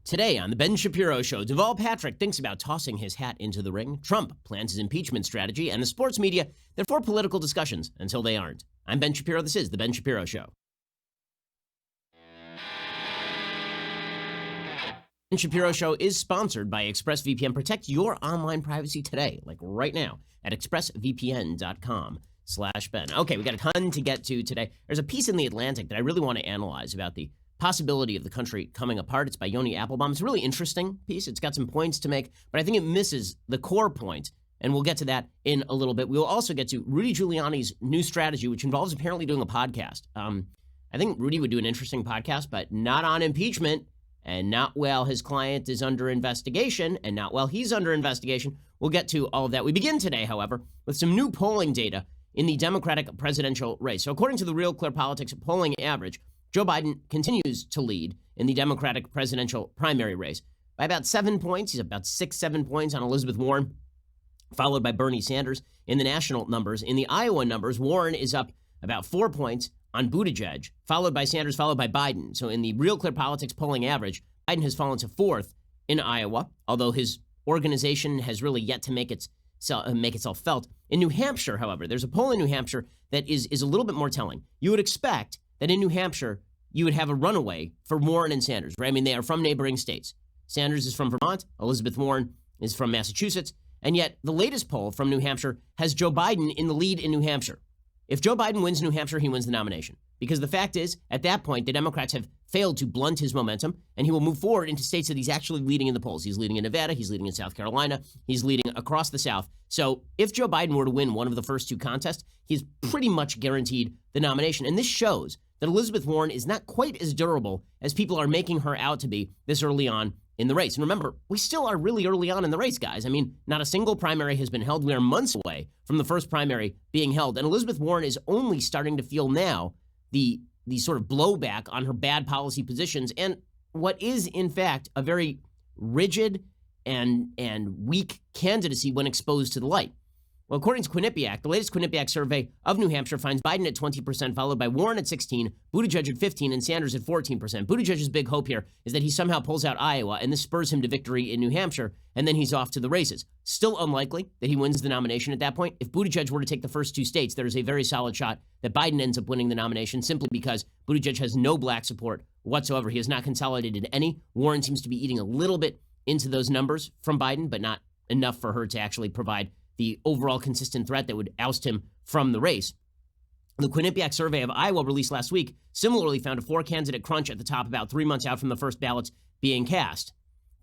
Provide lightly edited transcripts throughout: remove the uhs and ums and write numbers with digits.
Today on the Ben Shapiro Show, Deval Patrick thinks about tossing his hat into the ring. Trump plans his impeachment strategy, and the sports media, they're for political discussions until they aren't. I'm Ben Shapiro. This is the Ben Shapiro Show. Ben Shapiro Show is sponsored by ExpressVPN. Protect your online privacy today, like right now, at expressvpn.com/Ben. Okay, we got a ton to get to today. There's a piece in The Atlantic that I really want to analyze about the possibility of the country coming apart. It's by Yoni Applebaum. It's a really interesting piece. It's got some points to make, but I think it misses the core point, and we'll get to that in a little bit. We'll also get to Rudy Giuliani's new strategy, which involves apparently doing a podcast. I think Rudy would do an interesting podcast, but not on impeachment, and not while his client is under investigation, and not while he's under investigation. We'll get to all of that. We begin today, however, with some new polling data in the Democratic presidential race. So according to the Real Clear Politics polling average, Joe Biden continues to lead in the Democratic presidential primary race by about 7 points. He's about 6-7 points on Elizabeth Warren, followed by Bernie Sanders. In the national numbers, in the Iowa numbers, Warren is up about 4 points on Buttigieg, followed by Sanders, followed by Biden. So in the Real Clear Politics polling average, Biden has fallen to fourth in Iowa, although his organization has really yet to make itself felt. In New Hampshire, however, there's a poll in New Hampshire that is a little bit more telling. You would expect that in New Hampshire, you would have a runaway for Warren and Sanders, right? I mean, they are from neighboring states. Sanders is from Vermont. Elizabeth Warren is from Massachusetts. And yet the latest poll from New Hampshire has Joe Biden in the lead in New Hampshire. If Joe Biden wins New Hampshire, he wins the nomination. Because the fact is, at that point, the Democrats have failed to blunt his momentum, and he will move forward into states that he's actually leading in the polls. He's leading in Nevada. He's leading in South Carolina. He's leading across the South. So if Joe Biden were to win one of the first two contests, he's pretty much guaranteed the nomination. And this shows that Elizabeth Warren is not quite as durable as people are making her out to be this early on in the race. And remember, we still are really early on in the race, guys. I mean, not a single primary has been held. We are months away from the first primary being held. And Elizabeth Warren is only starting to feel now the sort of blowback on her bad policy positions and what is, in fact, a very rigid and weak candidacy when exposed to the light. Well, according to Quinnipiac, the latest Quinnipiac survey of New Hampshire finds Biden at 20%, followed by Warren at 16%, Buttigieg at 15%, and Sanders at 14%. Buttigieg's big hope here is that he somehow pulls out Iowa, and this spurs him to victory in New Hampshire, and then he's off to the races. Still unlikely that he wins the nomination at that point. If Buttigieg were to take the first two states, there is a very solid shot that Biden ends up winning the nomination simply because Buttigieg has no black support whatsoever. He has not consolidated any. Warren seems to be eating a little bit into those numbers from Biden, but not enough for her to actually provide the overall consistent threat that would oust him from the race. The Quinnipiac survey of Iowa released last week similarly found a four-candidate crunch at the top about 3 months out from the first ballots being cast.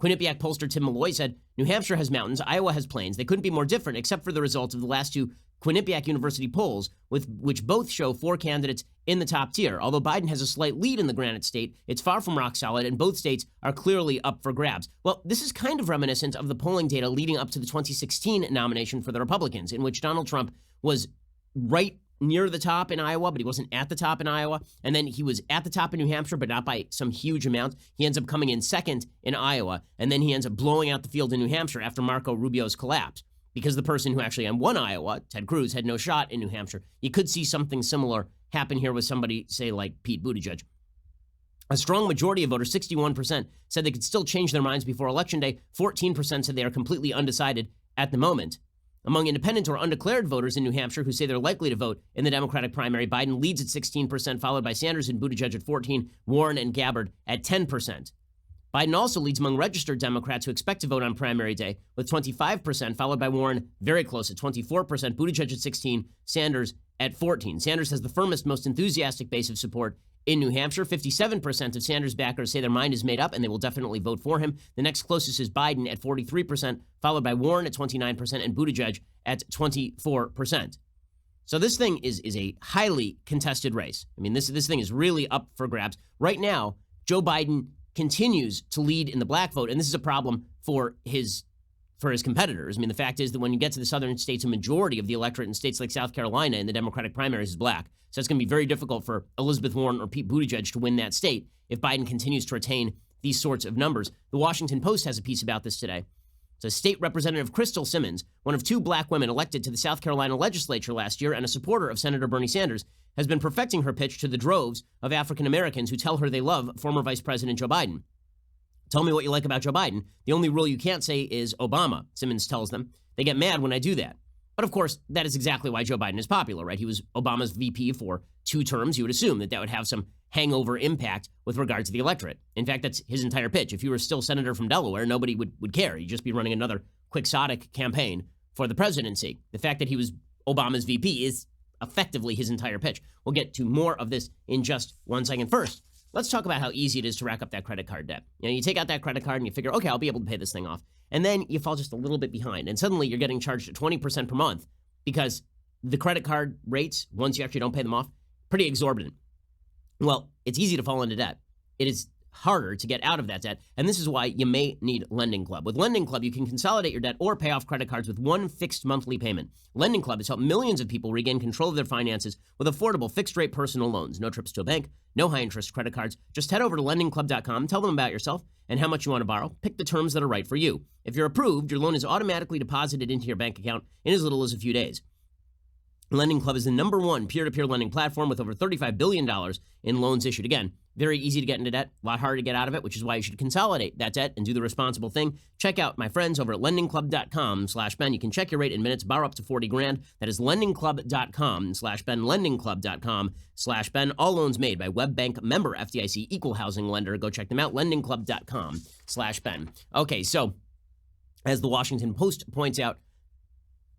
Quinnipiac pollster Tim Malloy said, New Hampshire has mountains, Iowa has plains. They couldn't be more different except for the results of the last two Quinnipiac University polls, which both show four candidates in the top tier. Although Biden has a slight lead in the Granite State, it's far from rock solid, and both states are clearly up for grabs. Well, this is kind of reminiscent of the polling data leading up to the 2016 nomination for the Republicans, in which Donald Trump was right near the top in Iowa, but he wasn't at the top in Iowa. And then he was at the top in New Hampshire, but not by some huge amount. He ends up coming in second in Iowa, and then he ends up blowing out the field in New Hampshire after Marco Rubio's collapse. Because the person who actually won Iowa, Ted Cruz, had no shot in New Hampshire. You could see something similar happen here with somebody, say, like Pete Buttigieg. A strong majority of voters, 61%, said they could still change their minds before Election Day. 14% said they are completely undecided at the moment. Among independent or undeclared voters in New Hampshire who say they're likely to vote in the Democratic primary, Biden leads at 16%, followed by Sanders and Buttigieg at 14%, Warren and Gabbard at 10%. Biden also leads among registered Democrats who expect to vote on primary day with 25%, followed by Warren very close at 24%, Buttigieg at 16%, Sanders at 14%. Sanders has the firmest, most enthusiastic base of support in New Hampshire. 57% of Sanders backers say their mind is made up and they will definitely vote for him. The next closest is Biden at 43%, followed by Warren at 29% and Buttigieg at 24%. So this thing is a highly contested race. I mean, this thing is really up for grabs. Right now, Joe Biden continues to lead in the black vote, and this is a problem for his competitors. I mean, the fact is that when you get to the southern states, a majority of the electorate in states like South Carolina in the Democratic primaries is black. So it's going to be very difficult for Elizabeth Warren or Pete Buttigieg to win that state if Biden continues to retain these sorts of numbers. The Washington Post has a piece about this today. So State Representative Crystal Simmons, one of two black women elected to the South Carolina legislature last year and a supporter of Senator Bernie Sanders, has been perfecting her pitch to the droves of African Americans who tell her they love former Vice President Joe Biden. Tell me what you like about Joe Biden. The only rule you can't say is Obama, Simmons tells them. They get mad when I do that. But of course, that is exactly why Joe Biden is popular, right? He was Obama's VP for 2 terms. You would assume that would have some hangover impact with regard to the electorate. In fact, that's his entire pitch. If you were still senator from Delaware, nobody would care. You'd just be running another quixotic campaign for the presidency. The fact that he was Obama's VP is effectively his entire pitch. We'll get to more of this in just 1 second. First, let's talk about how easy it is to rack up that credit card debt. You take out that credit card and you figure, okay, I'll be able to pay this thing off. And then you fall just a little bit behind. And suddenly you're getting charged at 20% per month because the credit card rates, once you actually don't pay them off, pretty exorbitant. Well, it's easy to fall into debt. It is harder to get out of that debt. And this is why you may need Lending Club. With Lending Club, you can consolidate your debt or pay off credit cards with one fixed monthly payment. Lending Club has helped millions of people regain control of their finances with affordable fixed-rate personal loans. No trips to a bank, no high-interest credit cards. Just head over to lendingclub.com, tell them about yourself and how much you want to borrow. Pick the terms that are right for you. If you're approved, your loan is automatically deposited into your bank account in as little as a few days. Lending Club is the #1 peer-to-peer lending platform with over $35 billion in loans issued. Again, very easy to get into debt, a lot harder to get out of it, which is why you should consolidate that debt and do the responsible thing. Check out my friends over at lendingclub.com/Ben. You can check your rate in minutes, borrow up to 40 grand. That is lendingclub.com/Ben, lendingclub.com/Ben. All loans made by WebBank, member FDIC, equal housing lender. Go check them out, lendingclub.com/Ben. Okay, so as the Washington Post points out,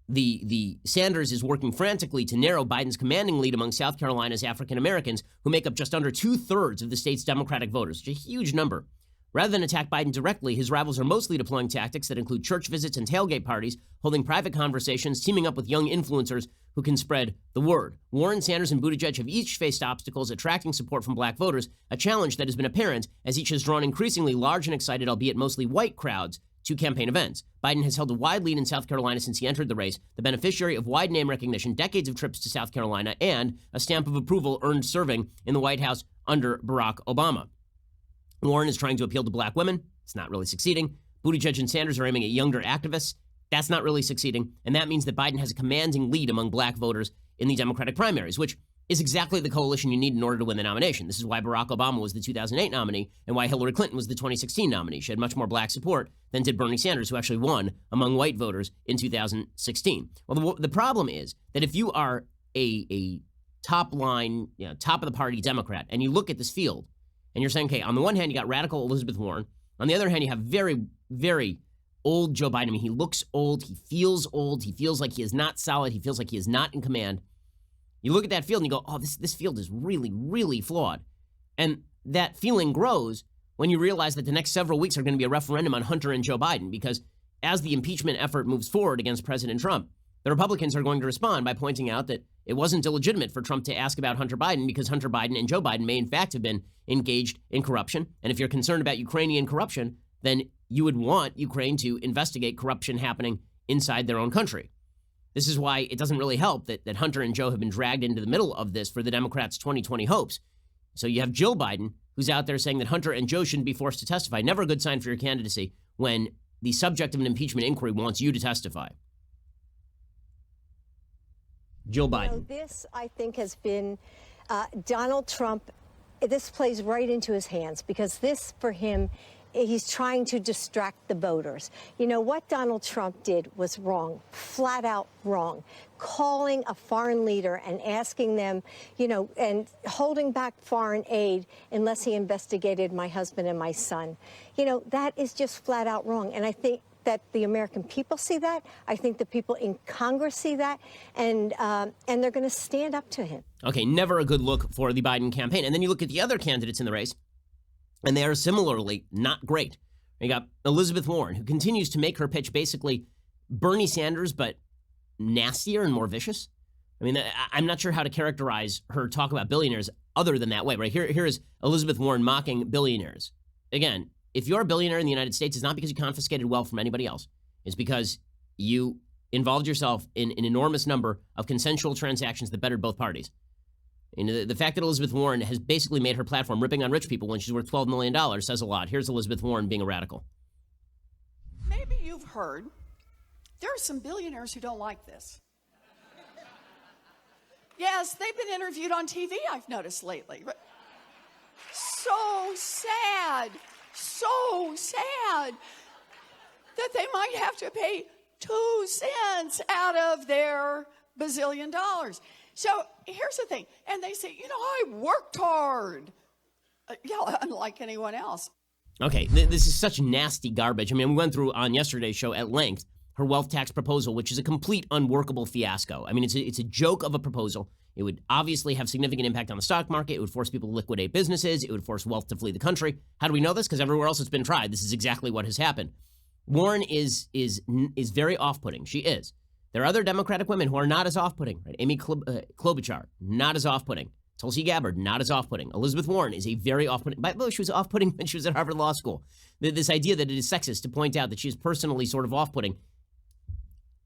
the Sanders is working frantically to narrow Biden's commanding lead among South Carolina's African Americans, who make up just under 2/3 of the state's Democratic voters, which is a huge number. Rather than attack Biden directly, his rivals are mostly deploying tactics that include church visits and tailgate parties, holding private conversations, teaming up with young influencers who can spread the word. Warren, Sanders, and Buttigieg have each faced obstacles attracting support from black voters, a challenge that has been apparent as each has drawn increasingly large and excited, albeit mostly white crowds, to campaign events. Biden has held a wide lead in South Carolina since he entered the race, the beneficiary of wide name recognition, decades of trips to South Carolina, and a stamp of approval earned serving in the White House under Barack Obama. Warren is trying to appeal to black women. It's not really succeeding. Buttigieg and Sanders are aiming at younger activists. That's not really succeeding. And that means that Biden has a commanding lead among black voters in the Democratic primaries, which is exactly the coalition you need in order to win the nomination. This is why Barack Obama was the 2008 nominee and why Hillary Clinton was the 2016 nominee. She had much more black support than did Bernie Sanders, who actually won among white voters in 2016. Well, the problem is that if you are a top line, top of the party Democrat, and you look at this field and you're saying, okay, on the one hand, you got radical Elizabeth Warren. On the other hand, you have very, very old Joe Biden. I mean, he looks old. He feels old. He feels like he is not solid. He feels like he is not in command. You look at that field and you go, oh, this field is really, really flawed. And that feeling grows when you realize that the next several weeks are going to be a referendum on Hunter and Joe Biden, because as the impeachment effort moves forward against President Trump, the Republicans are going to respond by pointing out that it wasn't illegitimate for Trump to ask about Hunter Biden because Hunter Biden and Joe Biden may in fact have been engaged in corruption. And if you're concerned about Ukrainian corruption, then you would want Ukraine to investigate corruption happening inside their own country. This is why it doesn't really help that Hunter and Joe have been dragged into the middle of this for the Democrats' 2020 hopes. So you have Jill Biden, who's out there saying that Hunter and Joe shouldn't be forced to testify. Never a good sign for your candidacy when the subject of an impeachment inquiry wants you to testify. Jill Biden. This, I think, has been Donald Trump. This plays right into his hands because this, for him, he's trying to distract the voters. What Donald Trump did was wrong, flat out wrong. Calling a foreign leader and asking them, and holding back foreign aid unless he investigated my husband and my son. That is just flat out wrong. And I think that the American people see that. I think the people in Congress see that, and they're going to stand up to him. Okay, never a good look for the Biden campaign. And then you look at the other candidates in the race, and they are similarly not great. You got Elizabeth Warren, who continues to make her pitch basically Bernie Sanders, but nastier and more vicious. I mean, I'm not sure how to characterize her talk about billionaires other than that way, right? Here is Elizabeth Warren mocking billionaires. Again, if you're a billionaire in the United States, it's not because you confiscated wealth from anybody else. It's because you involved yourself in an enormous number of consensual transactions that bettered both parties. And the fact that Elizabeth Warren has basically made her platform ripping on rich people when she's worth $12 million says a lot. Here's Elizabeth Warren being a radical. Maybe you've heard there are some billionaires who don't like this. Yes, they've been interviewed on TV, I've noticed lately. So sad. so sad that they might have to pay 2 cents out of their bazillion dollars. So here's the thing. And they say, I worked hard. Yeah, unlike anyone else. Okay, this is such nasty garbage. I mean, we went through on yesterday's show at length her wealth tax proposal, which is a complete unworkable fiasco. I mean, it's a joke of a proposal. It would obviously have significant impact on the stock market. It would force people to liquidate businesses. It would force wealth to flee the country. How do we know this? Because everywhere else it's been tried. This is exactly what has happened. Warren is very off-putting. She is. There are other Democratic women who are not as off-putting. Right? Amy Klobuchar, not as off-putting. Tulsi Gabbard, not as off-putting. Elizabeth Warren is a very off-putting. By the way, she was off-putting when she was at Harvard Law School. This idea that it is sexist to point out that she is personally sort of off-putting.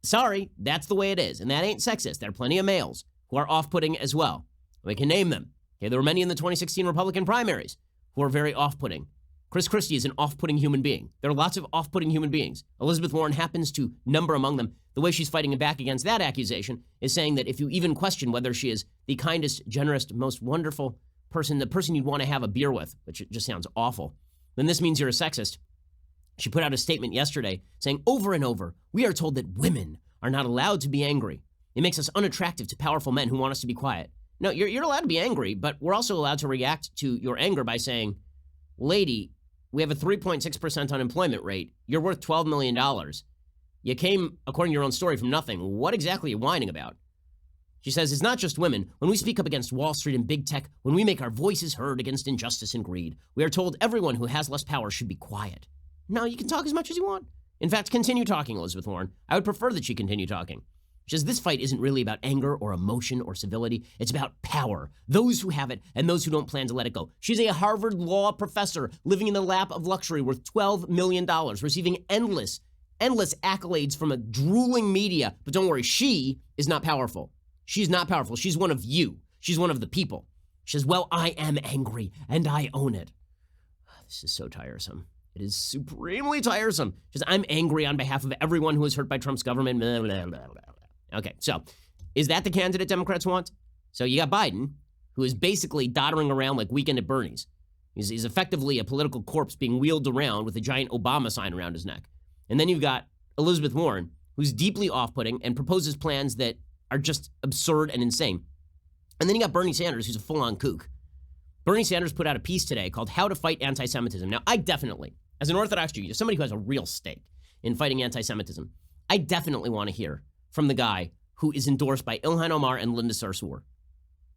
Sorry, that's the way it is. And that ain't sexist. There are plenty of males who are off-putting as well. We can name them. Okay, there were many in the 2016 Republican primaries who are very off-putting. Chris Christie is an off-putting human being. There are lots of off-putting human beings. Elizabeth Warren happens to number among them. The way she's fighting back against that accusation is saying that if you even question whether she is the kindest, generous, most wonderful person, the person you'd want to have a beer with, which just sounds awful, then this means you're a sexist. She put out a statement yesterday saying over and over, we are told that women are not allowed to be angry. It makes us unattractive to powerful men who want us to be quiet. No, you're allowed to be angry, but we're also allowed to react to your anger by saying, lady, we have a 3.6% unemployment rate. You're worth $12 million. You came, according to your own story, from nothing. What exactly are you whining about? She says, it's not just women. When we speak up against Wall Street and big tech, when we make our voices heard against injustice and greed, we are told everyone who has less power should be quiet. No, you can talk as much as you want. In fact, continue talking, Elizabeth Warren. I would prefer that she continue talking. She says this fight isn't really about anger or emotion or civility. It's about power. Those who have it and those who don't plan to let it go. She's a Harvard law professor living in the lap of luxury worth $12 million, receiving endless accolades from a drooling media. But don't worry, she is not powerful. She's not powerful. She's one of you. She's one of the people. She says, well, I am angry and I own it. This is so tiresome. It is supremely tiresome. She says, I'm angry on behalf of everyone who is hurt by Trump's government. Blah, blah, blah, blah. Okay, so is that the candidate Democrats want? So you got Biden, who is basically doddering around like Weekend at Bernie's. He's effectively a political corpse being wheeled around with a giant Obama sign around his neck. And then you've got Elizabeth Warren, who's deeply off-putting and proposes plans that are just absurd and insane. And then you got Bernie Sanders, who's a full-on kook. Bernie Sanders put out a piece today called How to Fight Anti-Semitism. Now, I definitely, as an Orthodox Jew, somebody who has a real stake in fighting anti-Semitism, I definitely want to hear from the guy who is endorsed by Ilhan Omar and Linda Sarsour,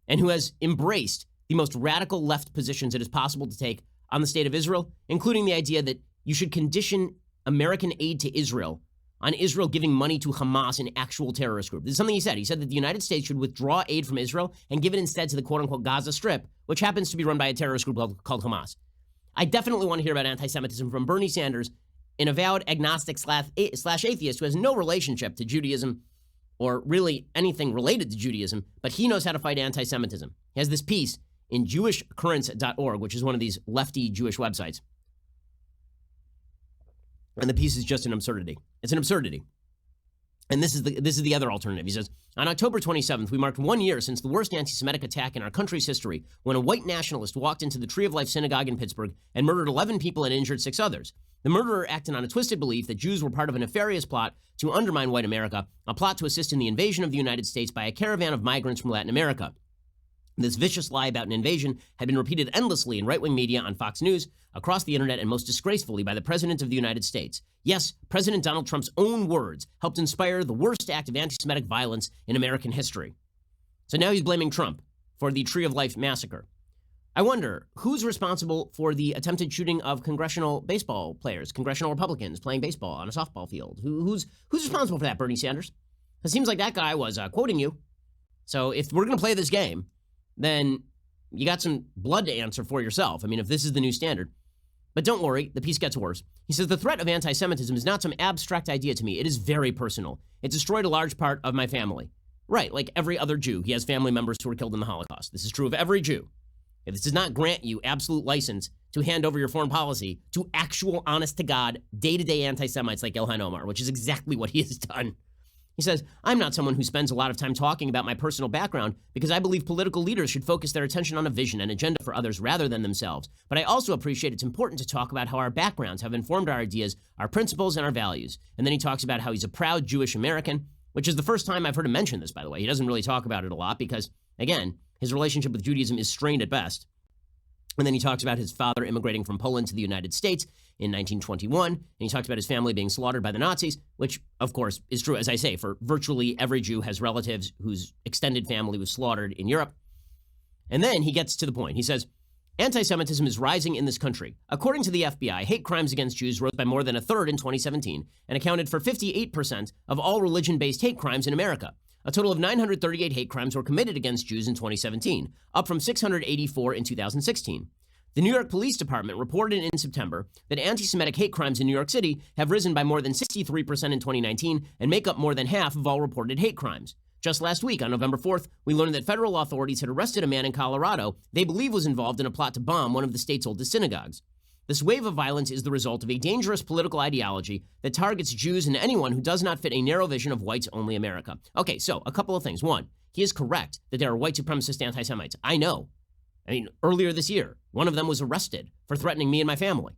and who has embraced the most radical left positions it is possible to take on the state of Israel, including the idea that you should condition American aid to Israel on Israel giving money to Hamas, an actual terrorist group. This is something he said. He said that the United States should withdraw aid from Israel and give it instead to the quote-unquote Gaza Strip, which happens to be run by a terrorist group called Hamas. I definitely want to hear about anti-Semitism from Bernie Sanders, an avowed agnostic slash atheist who has no relationship to Judaism or really anything related to Judaism, but he knows how to fight anti-Semitism. He has this piece in jewishcurrents.org, which is one of these lefty Jewish websites. And the piece is just an absurdity. It's an absurdity. And this is the other alternative. He says, on October 27th, we marked 1 year since the worst anti-Semitic attack in our country's history, when a white nationalist walked into the Tree of Life synagogue in Pittsburgh and murdered 11 people and injured 6 others. The murderer acted on a twisted belief that Jews were part of a nefarious plot to undermine white America, a plot to assist in the invasion of the United States by a caravan of migrants from Latin America. This vicious lie about an invasion had been repeated endlessly in right-wing media, on Fox News, across the internet, and most disgracefully by the President of the United States. Yes, President Donald Trump's own words helped inspire the worst act of anti-Semitic violence in American history. So now he's blaming Trump for the Tree of Life massacre. I wonder, who's responsible for the attempted shooting of congressional baseball players, congressional Republicans playing baseball on a softball field? Who's responsible for that, Bernie Sanders? It seems like that guy was quoting you. So if we're going to play this game, then you got some blood to answer for yourself. I mean, if this is the new standard. But don't worry, the piece gets worse. He says, the threat of anti-Semitism is not some abstract idea to me. It is very personal. It destroyed a large part of my family. Right, like every other Jew. He has family members who were killed in the Holocaust. This is true of every Jew. This does not grant you absolute license to hand over your foreign policy to actual, honest-to-God, day-to-day anti-Semites like Ilhan Omar, which is exactly what he has done. He says, I'm not someone who spends a lot of time talking about my personal background because I believe political leaders should focus their attention on a vision and agenda for others rather than themselves. But I also appreciate it's important to talk about how our backgrounds have informed our ideas, our principles, and our values. And then he talks about how he's a proud Jewish American, which is the first time I've heard him mention this, by the way. He doesn't really talk about it a lot because, again, his relationship with Judaism is strained at best. And then he talks about his father immigrating from Poland to the United States in 1921. And he talks about his family being slaughtered by the Nazis, which, of course, is true, as I say, for virtually every Jew has relatives whose extended family was slaughtered in Europe. And then he gets to the point. He says, anti-Semitism is rising in this country. According to the FBI, hate crimes against Jews rose by more than a third in 2017 and accounted for 58% of all religion-based hate crimes in America. A total of 938 hate crimes were committed against Jews in 2017, up from 684 in 2016. The New York Police Department reported in September that anti-Semitic hate crimes in New York City have risen by more than 63% in 2019 and make up more than half of all reported hate crimes. Just last week, on November 4th, we learned that federal authorities had arrested a man in Colorado they believe was involved in a plot to bomb one of the state's oldest synagogues. This wave of violence is the result of a dangerous political ideology that targets Jews and anyone who does not fit a narrow vision of whites-only America. Okay, so a couple of things. One, he is correct that there are white supremacist anti-Semites. I know. I mean, earlier this year, one of them was arrested for threatening me and my family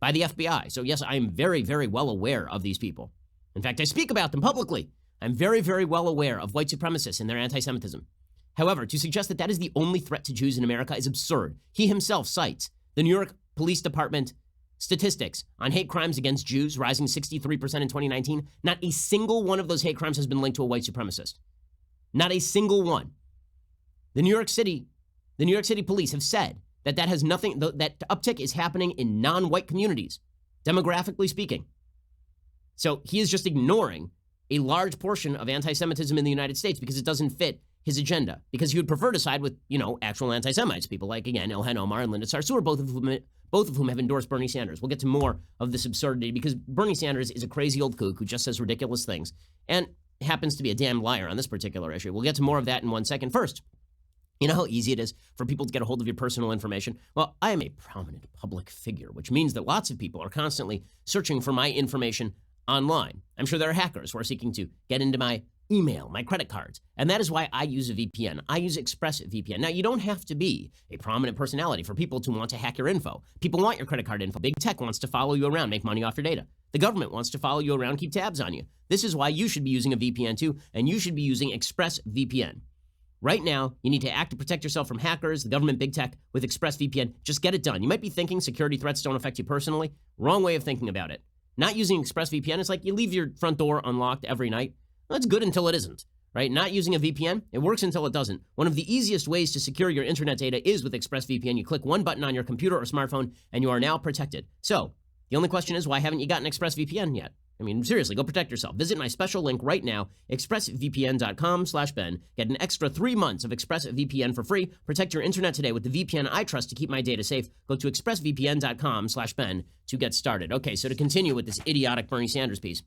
by the FBI. So yes, I am very, very well aware of these people. In fact, I speak about them publicly. I'm very, very well aware of white supremacists and their anti-Semitism. However, to suggest that that is the only threat to Jews in America is absurd. He himself cites the New York Police Department statistics on hate crimes against Jews rising 63% in 2019. Not a single one of those hate crimes has been linked to a white supremacist. Not a single one. The New York City police have said that that has nothing, that uptick is happening in non-white communities, demographically speaking. So he is just ignoring a large portion of anti-Semitism in the United States because it doesn't fit his agenda, because he would prefer to side with, actual anti-Semites, people like, again, Ilhan Omar and Linda Sarsour, both of whom have endorsed Bernie Sanders. We'll get to more of this absurdity because Bernie Sanders is a crazy old kook who just says ridiculous things and happens to be a damn liar on this particular issue. We'll get to more of that in 1 second. First, you know how easy it is for people to get a hold of your personal information? Well, I am a prominent public figure, which means that lots of people are constantly searching for my information online. I'm sure there are hackers who are seeking to get into my email, my credit cards, and that is why I use a VPN. I use ExpressVPN. Now, you don't have to be a prominent personality for people to want to hack your info. People want your credit card info. Big tech wants to follow you around, make money off your data. The government wants to follow you around, keep tabs on you. This is why you should be using a VPN too, and you should be using ExpressVPN. Right now, you need to act to protect yourself from hackers, the government, big tech, with ExpressVPN. Just get it done. You might be thinking security threats don't affect you personally. Wrong way of thinking about it. Not using ExpressVPN is like you leave your front door unlocked every night. Well, it's good until it isn't, right? Not using a VPN, it works until it doesn't. One of the easiest ways to secure your internet data is with ExpressVPN. You click one button on your computer or smartphone, and you are now protected. So, the only question is, why haven't you gotten ExpressVPN yet? I mean, seriously, go protect yourself. Visit my special link right now, expressvpn.com/Ben. Get an extra 3 months of ExpressVPN for free. Protect your internet today with the VPN I trust to keep my data safe. Go to expressvpn.com/Ben to get started. Okay, so to continue with this idiotic Bernie Sanders piece.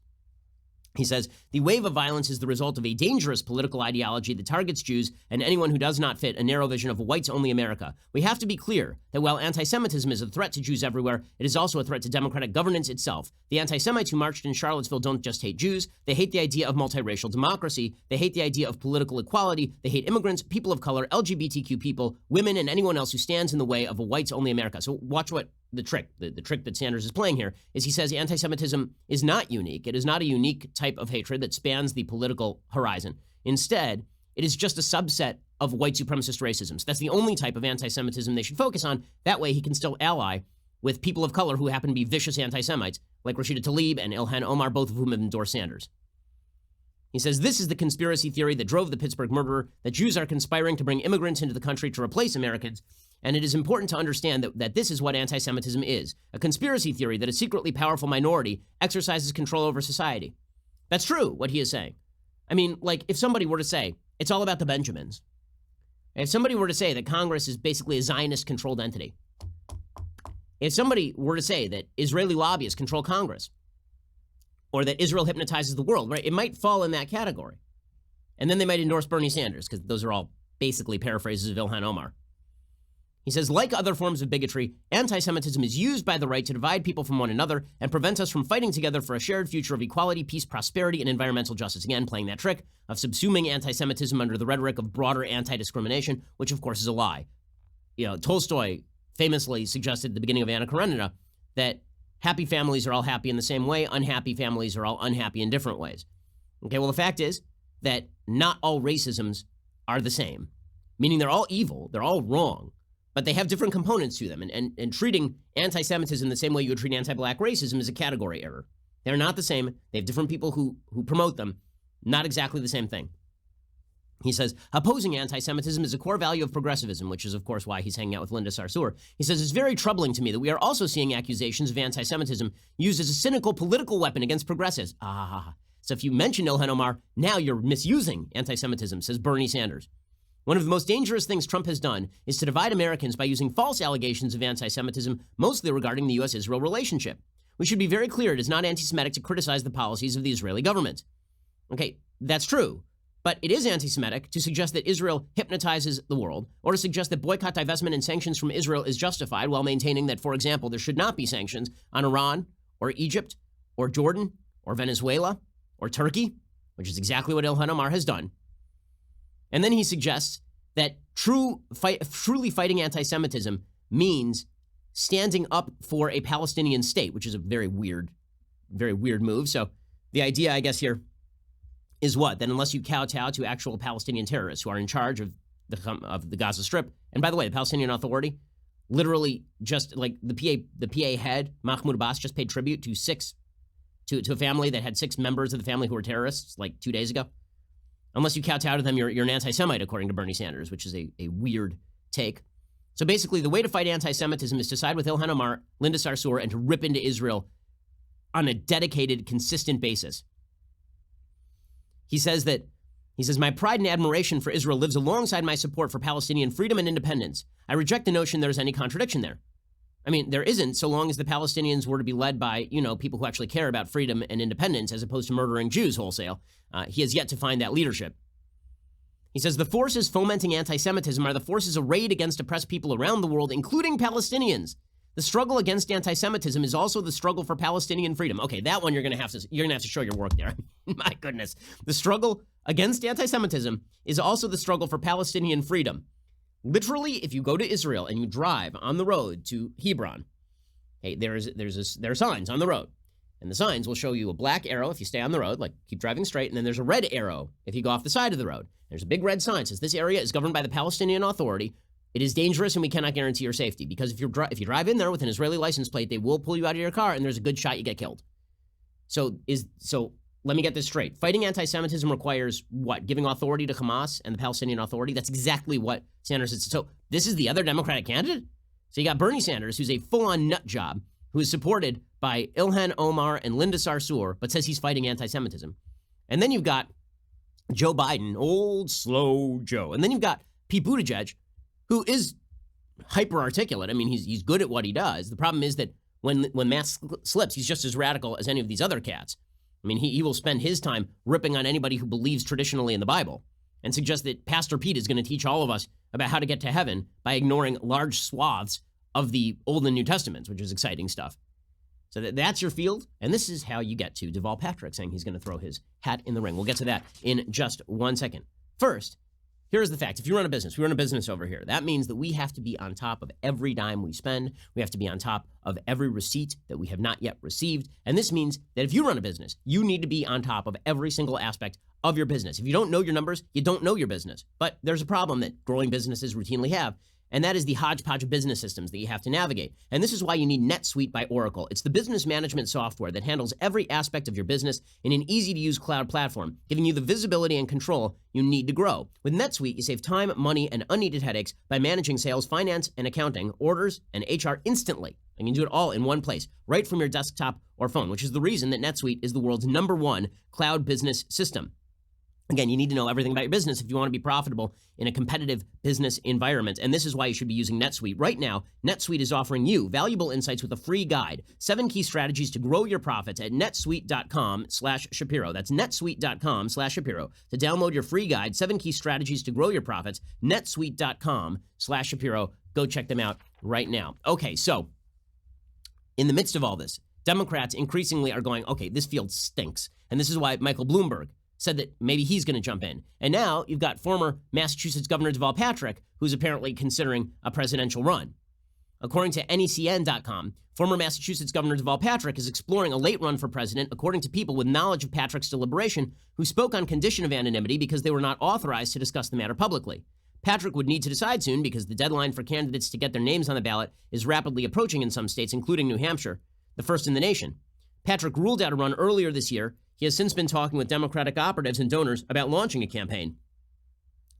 He says, the wave of violence is the result of a dangerous political ideology that targets Jews and anyone who does not fit a narrow vision of a whites-only America. We have to be clear that while anti-Semitism is a threat to Jews everywhere, it is also a threat to democratic governance itself. The anti-Semites who marched in Charlottesville don't just hate Jews. They hate the idea of multiracial democracy. They hate the idea of political equality. They hate immigrants, people of color, LGBTQ people, women, and anyone else who stands in the way of a whites-only America. So watch what the trick that Sanders is playing here is he says anti-Semitism is not unique. It is not a unique type of hatred that spans the political horizon. Instead, it is just a subset of white supremacist racism. So that's the only type of anti-Semitism they should focus on. That way he can still ally with people of color who happen to be vicious anti-Semites, like Rashida Tlaib and Ilhan Omar, both of whom have endorsed Sanders. He says, this is the conspiracy theory that drove the Pittsburgh murderer, that Jews are conspiring to bring immigrants into the country to replace Americans, and it is important to understand that this is what anti-Semitism is, a conspiracy theory that a secretly powerful minority exercises control over society. That's true, what he is saying. I mean, like, if somebody were to say, it's all about the Benjamins, if somebody were to say that Congress is basically a Zionist-controlled entity, if somebody were to say that Israeli lobbyists control Congress, or that Israel hypnotizes the world, right? It might fall in that category. And then they might endorse Bernie Sanders, because those are all basically paraphrases of Ilhan Omar. He says, like other forms of bigotry, anti-Semitism is used by the right to divide people from one another and prevent us from fighting together for a shared future of equality, peace, prosperity, and environmental justice. Again, playing that trick of subsuming anti-Semitism under the rhetoric of broader anti-discrimination, which of course is a lie. Tolstoy famously suggested at the beginning of Anna Karenina that happy families are all happy in the same way, unhappy families are all unhappy in different ways. Okay, well, the fact is that not all racisms are the same, meaning they're all evil, they're all wrong, but they have different components to them. And treating anti-Semitism the same way you would treat anti-black racism is a category error. They're not the same. They have different people who promote them, not exactly the same thing. He says, opposing anti-Semitism is a core value of progressivism, which is, of course, why he's hanging out with Linda Sarsour. He says, it's very troubling to me that we are also seeing accusations of anti-Semitism used as a cynical political weapon against progressives. So if you mention Ilhan Omar, now you're misusing anti-Semitism, says Bernie Sanders. One of the most dangerous things Trump has done is to divide Americans by using false allegations of anti-Semitism, mostly regarding the U.S.-Israel relationship. We should be very clear, it is not anti-Semitic to criticize the policies of the Israeli government. Okay, that's true. But it is anti-Semitic to suggest that Israel hypnotizes the world, or to suggest that boycott, divestment, and sanctions from Israel is justified while maintaining that, for example, there should not be sanctions on Iran, or Egypt, or Jordan, or Venezuela, or Turkey, which is exactly what Ilhan Omar has done. And then he suggests that truly fighting anti-Semitism means standing up for a Palestinian state, which is a very weird move. So the idea, I guess, here is what? That unless you kowtow to actual Palestinian terrorists who are in charge of the Gaza Strip, and by the way, the Palestinian Authority, literally just like the PA head, Mahmoud Abbas, just paid tribute to a family that had 6 members of the family who were terrorists like 2 days ago. Unless you kowtow to them, you're an anti-Semite, according to Bernie Sanders, which is a weird take. So basically, the way to fight anti-Semitism is to side with Ilhan Omar, Linda Sarsour, and to rip into Israel on a dedicated, consistent basis. He says, my pride and admiration for Israel lives alongside my support for Palestinian freedom and independence. I reject the notion there's any contradiction there. I mean, there isn't, so long as the Palestinians were to be led by, people who actually care about freedom and independence as opposed to murdering Jews wholesale. He has yet to find that leadership. He says the forces fomenting anti-Semitism are the forces arrayed against oppressed people around the world, including Palestinians. The struggle against anti-Semitism is also the struggle for Palestinian freedom. Okay, that one you're gonna have to show your work there. My goodness, the struggle against anti-Semitism is also the struggle for Palestinian freedom. Literally, if you go to Israel and you drive on the road to Hebron, hey, there are signs on the road, and the signs will show you a black arrow if you stay on the road, like keep driving straight, and then there's a red arrow if you go off the side of the road. There's a big red sign that says this area is governed by the Palestinian Authority. It is dangerous and we cannot guarantee your safety, because if you drive in there with an Israeli license plate, they will pull you out of your car and there's a good shot you get killed. So let me get this straight. Fighting anti-Semitism requires what? Giving authority to Hamas and the Palestinian Authority? That's exactly what Sanders said. So this is the other Democratic candidate? So you got Bernie Sanders, who's a full-on nut job, who is supported by Ilhan Omar and Linda Sarsour, but says he's fighting anti-Semitism. And then you've got Joe Biden, old slow Joe. And then you've got Pete Buttigieg, who is hyper-articulate. I mean, he's good at what he does. The problem is that when Matt slips, he's just as radical as any of these other cats. I mean, he will spend his time ripping on anybody who believes traditionally in the Bible and suggest that Pastor Pete is going to teach all of us about how to get to heaven by ignoring large swaths of the Old and New Testaments, which is exciting stuff. So that's your field, and this is how you get to Deval Patrick saying he's going to throw his hat in the ring. We'll get to that in just 1 second. First, here's the fact. If you run a business, we run a business over here. That means that we have to be on top of every dime we spend. We have to be on top of every receipt that we have not yet received. And this means that if you run a business, you need to be on top of every single aspect of your business. If you don't know your numbers, you don't know your business. But there's a problem that growing businesses routinely have, and that is the hodgepodge of business systems that you have to navigate. And this is why you need NetSuite by Oracle. It's the business management software that handles every aspect of your business in an easy-to-use cloud platform, giving you the visibility and control you need to grow. With NetSuite, you save time, money, and unneeded headaches by managing sales, finance, and accounting, orders, and HR instantly. And you can do it all in one place, right from your desktop or phone, which is the reason that NetSuite is the world's #1 cloud business system. Again, you need to know everything about your business if you want to be profitable in a competitive business environment. And this is why you should be using NetSuite. Right now, NetSuite is offering you valuable insights with a free guide, 7 key strategies to grow your profits at netsuite.com/Shapiro. That's netsuite.com/Shapiro. To download your free guide, 7 key strategies to grow your profits, netsuite.com/Shapiro. Go check them out right now. Okay, so in the midst of all this, Democrats increasingly are going, okay, this field stinks. And this is why Michael Bloomberg said that maybe he's going to jump in. And now you've got former Massachusetts Governor Deval Patrick, who's apparently considering a presidential run. According to NECN.com, former Massachusetts Governor Deval Patrick is exploring a late run for president, according to people with knowledge of Patrick's deliberation, who spoke on condition of anonymity because they were not authorized to discuss the matter publicly. Patrick would need to decide soon because the deadline for candidates to get their names on the ballot is rapidly approaching in some states, including New Hampshire, the first in the nation. Patrick ruled out a run earlier this year. He has since been talking with Democratic operatives and donors about launching a campaign.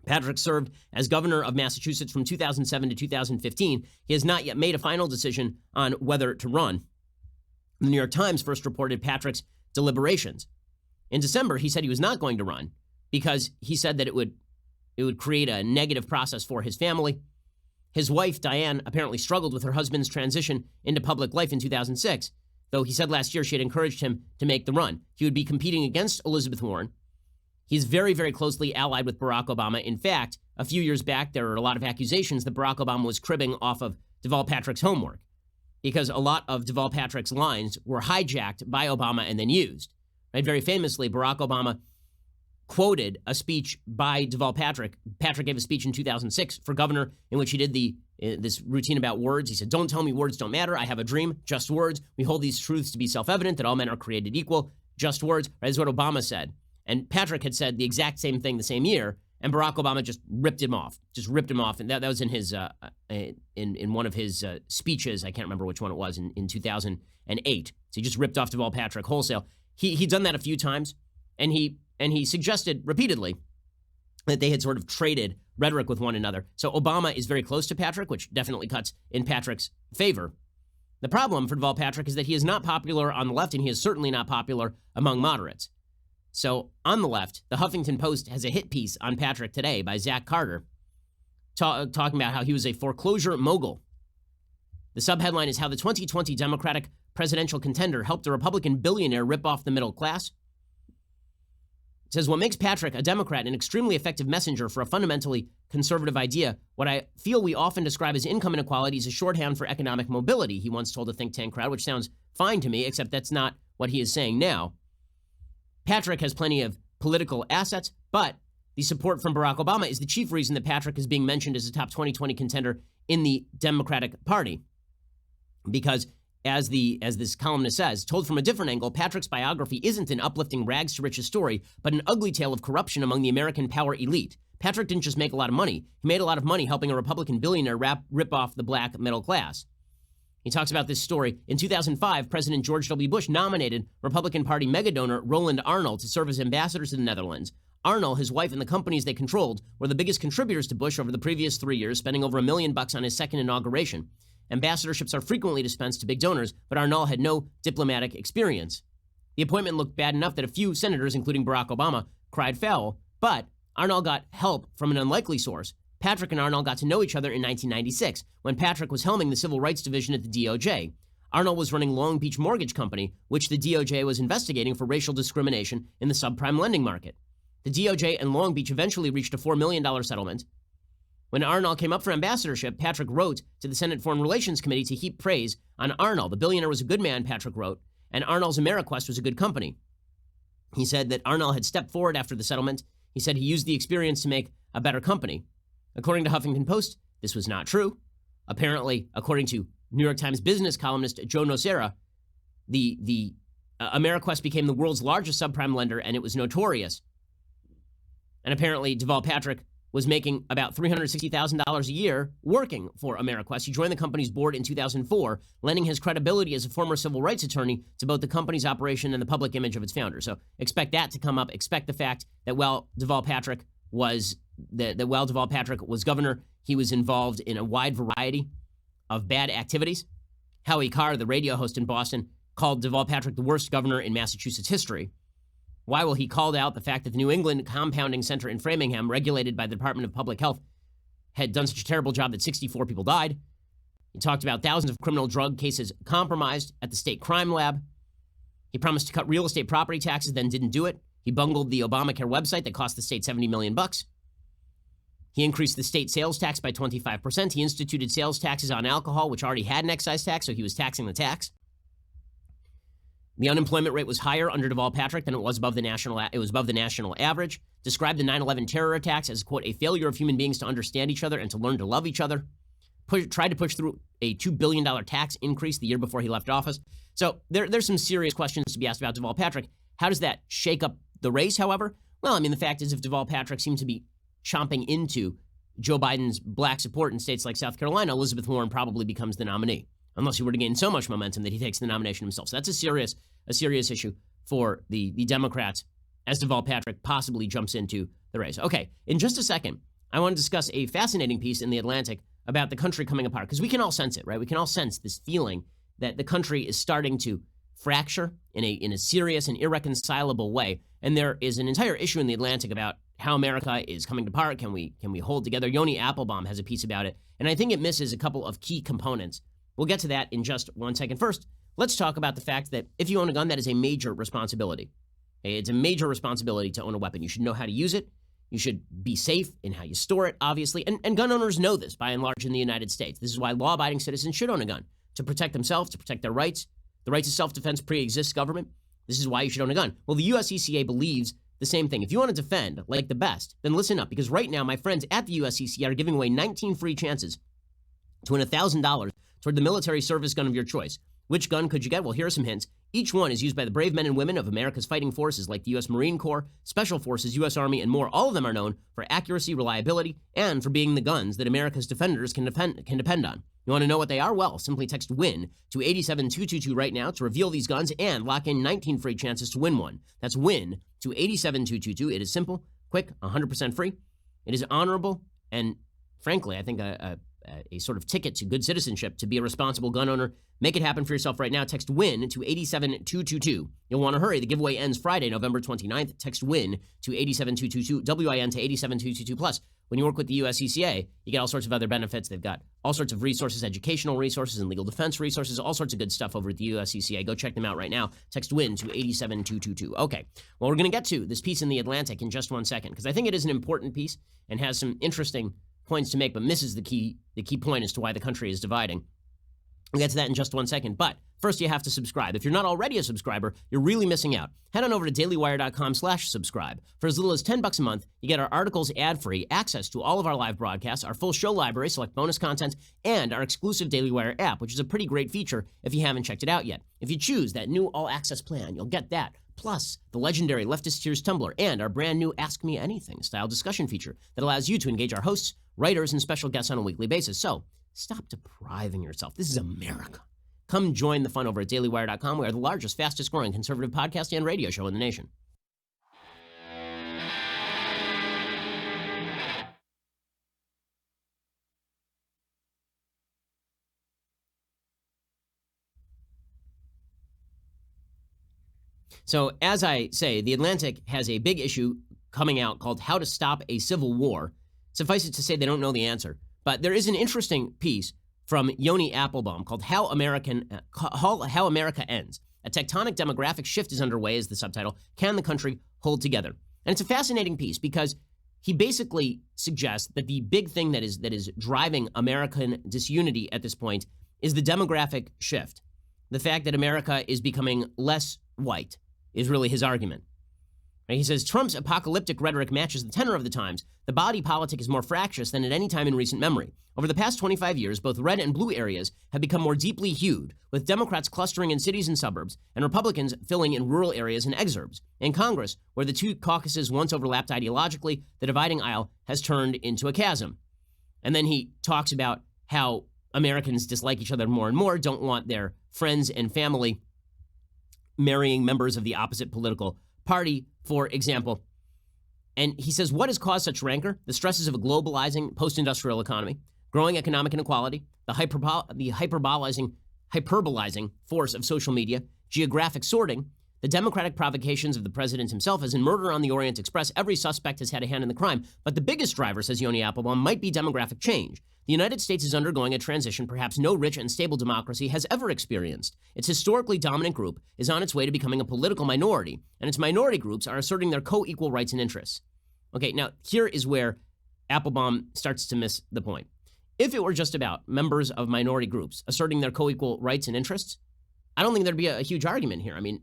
Patrick served as governor of Massachusetts from 2007 to 2015. He has not yet made a final decision on whether to run. The New York Times first reported Patrick's deliberations. In December, he said he was not going to run because he said that it would create a negative process for his family. His wife, Diane, apparently struggled with her husband's transition into public life in 2006, though he said last year she had encouraged him to make the run. He would be competing against Elizabeth Warren. He's very, very closely allied with Barack Obama. In fact, a few years back, there were a lot of accusations that Barack Obama was cribbing off of Deval Patrick's homework because a lot of Deval Patrick's lines were hijacked by Obama and then used. Right? Very famously, Barack Obama quoted a speech by Deval Patrick. Patrick gave a speech in 2006 for governor in which he did this routine about words. He said, "Don't tell me words don't matter. I have a dream. Just words. We hold these truths to be self-evident, that all men are created equal. Just words." Right? That's what Obama said. And Patrick had said the exact same thing the same year, and Barack Obama just ripped him off. And that was in his in one of his speeches. I can't remember which one it was in 2008. So he just ripped off Deval Patrick wholesale. He'd done that a few times, and he suggested repeatedly that they had sort of traded rhetoric with one another. So Obama is very close to Patrick, which definitely cuts in Patrick's favor. The problem for Deval Patrick is that he is not popular on the left, and he is certainly not popular among moderates. So on the left, the Huffington Post has a hit piece on Patrick today by Zach Carter talking about how he was a foreclosure mogul. The subheadline is how the 2020 Democratic presidential contender helped a Republican billionaire rip off the middle class. It says, what makes Patrick a Democrat an extremely effective messenger for a fundamentally conservative idea, what I feel we often describe as income inequality is a shorthand for economic mobility, he once told a think tank crowd, which sounds fine to me, except that's not what he is saying now. Patrick has plenty of political assets, but the support from Barack Obama is the chief reason that Patrick is being mentioned as a top 2020 contender in the Democratic Party. Because as this columnist says, told from a different angle, Patrick's biography isn't an uplifting rags to riches story, but an ugly tale of corruption among the American power elite. Patrick didn't just make a lot of money. He made a lot of money helping a Republican billionaire rip off the black middle class. He talks about this story. In 2005, President George W. Bush nominated Republican Party megadonor Roland Arnold to serve as ambassador to the Netherlands. Arnold, his wife, and the companies they controlled were the biggest contributors to Bush over the previous 3 years, spending over $1 million on his second inauguration. Ambassadorships are frequently dispensed to big donors, but Arnold had no diplomatic experience. The appointment looked bad enough that a few senators, including Barack Obama, cried foul, but Arnold got help from an unlikely source. Patrick and Arnold got to know each other in 1996, when Patrick was helming the Civil Rights Division at the DOJ. Arnold was running Long Beach Mortgage Company, which the DOJ was investigating for racial discrimination in the subprime lending market. The DOJ and Long Beach eventually reached a $4 million settlement. When Arnold came up for ambassadorship, Patrick wrote to the Senate Foreign Relations Committee to heap praise on Arnold. The billionaire was a good man, Patrick wrote, and Arnold's AmeriQuest was a good company. He said that Arnold had stepped forward after the settlement. He said he used the experience to make a better company. According to Huffington Post, this was not true. Apparently, according to New York Times business columnist Joe Nocera, the AmeriQuest became the world's largest subprime lender, and it was notorious. And apparently, Deval Patrick was making about $360,000 a year working for AmeriQuest. He joined the company's board in 2004, lending his credibility as a former civil rights attorney to both the company's operation and the public image of its founder. So expect that to come up. Expect the fact that while Deval Patrick was governor, he was involved in a wide variety of bad activities. Howie Carr, the radio host in Boston, called Deval Patrick the worst governor in Massachusetts history. Why? Well, he called out the fact that the New England Compounding Center in Framingham, regulated by the Department of Public Health, had done such a terrible job that 64 people died. He talked about thousands of criminal drug cases compromised at the state crime lab. He promised to cut real estate property taxes, then didn't do it. He bungled the Obamacare website that cost the state $70 million. He increased the state sales tax by 25%. He instituted sales taxes on alcohol, which already had an excise tax, so he was taxing the tax. The unemployment rate was higher under Deval Patrick than it was above the national average. Described the 9/11 terror attacks as, quote, a failure of human beings to understand each other and to learn to love each other. Tried to push through a $2 billion tax increase the year before he left office. So there's some serious questions to be asked about Deval Patrick. How does that shake up the race, however? Well, I mean, the fact is if Deval Patrick seems to be chomping into Joe Biden's black support in states like South Carolina, Elizabeth Warren probably becomes the nominee, unless he were to gain so much momentum that he takes the nomination himself. So that's a serious issue for the Democrats as Deval Patrick possibly jumps into the race. Okay, in just a second, I want to discuss a fascinating piece in The Atlantic about the country coming apart, because we can all sense it, right? We can all sense this feeling that the country is starting to fracture in a serious and irreconcilable way. And there is an entire issue in The Atlantic about how America is coming apart. Can we hold together? Yoni Applebaum has a piece about it, and I think it misses a couple of key components. We'll get to that in just 1 second. First, let's talk about the fact that if you own a gun, that is a major responsibility. It's a major responsibility to own a weapon. You should know how to use it. You should be safe in how you store it, obviously. And gun owners know this, by and large, in the United States. This is why law-abiding citizens should own a gun, to protect themselves, to protect their rights. The right to self-defense pre-exists government. This is why you should own a gun. Well, the USCCA believes the same thing. If you want to defend like the best, then listen up, because right now my friends at the USCCA are giving away 19 free chances to win $1,000 toward the military service gun of your choice. Which gun could you get? Well, here are some hints. Each one is used by the brave men and women of America's fighting forces like the U.S. Marine Corps, Special Forces, U.S. Army, and more. All of them are known for accuracy, reliability, and for being the guns that America's defenders can depend on. You want to know what they are? Well, simply text WIN to 87222 right now to reveal these guns and lock in 19 free chances to win one. That's WIN to 87222. It is simple, quick, 100% free. It is honorable, and frankly, I think a sort of ticket to good citizenship to be a responsible gun owner. Make it happen for yourself right now. Text WIN to 87222. You'll want to hurry. The giveaway ends Friday, November 29th. Text WIN to 87222, WIN to 87222. Plus, when you work with the USCCA, you get all sorts of other benefits. They've got all sorts of resources, educational resources and legal defense resources, all sorts of good stuff over at the USCCA. Go check them out right now. Text WIN to 87222. Okay, well, we're going to get to this piece in The Atlantic in just 1 second, because I think it is an important piece and has some interesting points to make, but misses the key point as to why the country is dividing. We'll get to that in just 1 second, but first you have to subscribe. If you're not already a subscriber, you're really missing out. Head on over to dailywire.com/subscribe. For as little as $10 a month, you get our articles ad-free, access to all of our live broadcasts, our full show library, select bonus content, and our exclusive Daily Wire app, which is a pretty great feature if you haven't checked it out yet. If you choose that new all-access plan, you'll get that, plus the legendary Leftist Tears Tumblr and our brand new Ask Me Anything style discussion feature that allows you to engage our hosts, writers, and special guests on a weekly basis. So stop depriving yourself. This is America. Come join the fun over at dailywire.com. We are the largest, fastest growing conservative podcast and radio show in the nation. So as I say, The Atlantic has a big issue coming out called How to Stop a Civil War. Suffice it to say, they don't know the answer. But there is an interesting piece from Yoni Applebaum called How America Ends. A tectonic demographic shift is underway is the subtitle. Can the country hold together? And it's a fascinating piece because he basically suggests that the big thing that is driving American disunity at this point is the demographic shift. The fact that America is becoming less white is really his argument. He says, Trump's apocalyptic rhetoric matches the tenor of the times. The body politic is more fractious than at any time in recent memory. Over the past 25 years, both red and blue areas have become more deeply hued, with Democrats clustering in cities and suburbs, and Republicans filling in rural areas and exurbs. In Congress, where the two caucuses once overlapped ideologically, the dividing aisle has turned into a chasm. And then he talks about how Americans dislike each other more and more, don't want their friends and family marrying members of the opposite political party, for example. And he says, what has caused such rancor? The stresses of a globalizing post-industrial economy, growing economic inequality, the hyperbolizing force of social media, geographic sorting, the democratic provocations of the president himself, as in Murder on the Orient Express, every suspect has had a hand in the crime. But the biggest driver, says Yoni Applebaum, might be demographic change. The United States is undergoing a transition perhaps no rich and stable democracy has ever experienced. Its historically dominant group is on its way to becoming a political minority, and its minority groups are asserting their co-equal rights and interests. Okay, now here is where Applebaum starts to miss the point. If it were just about members of minority groups asserting their co-equal rights and interests, I don't think there'd be a huge argument here. I mean,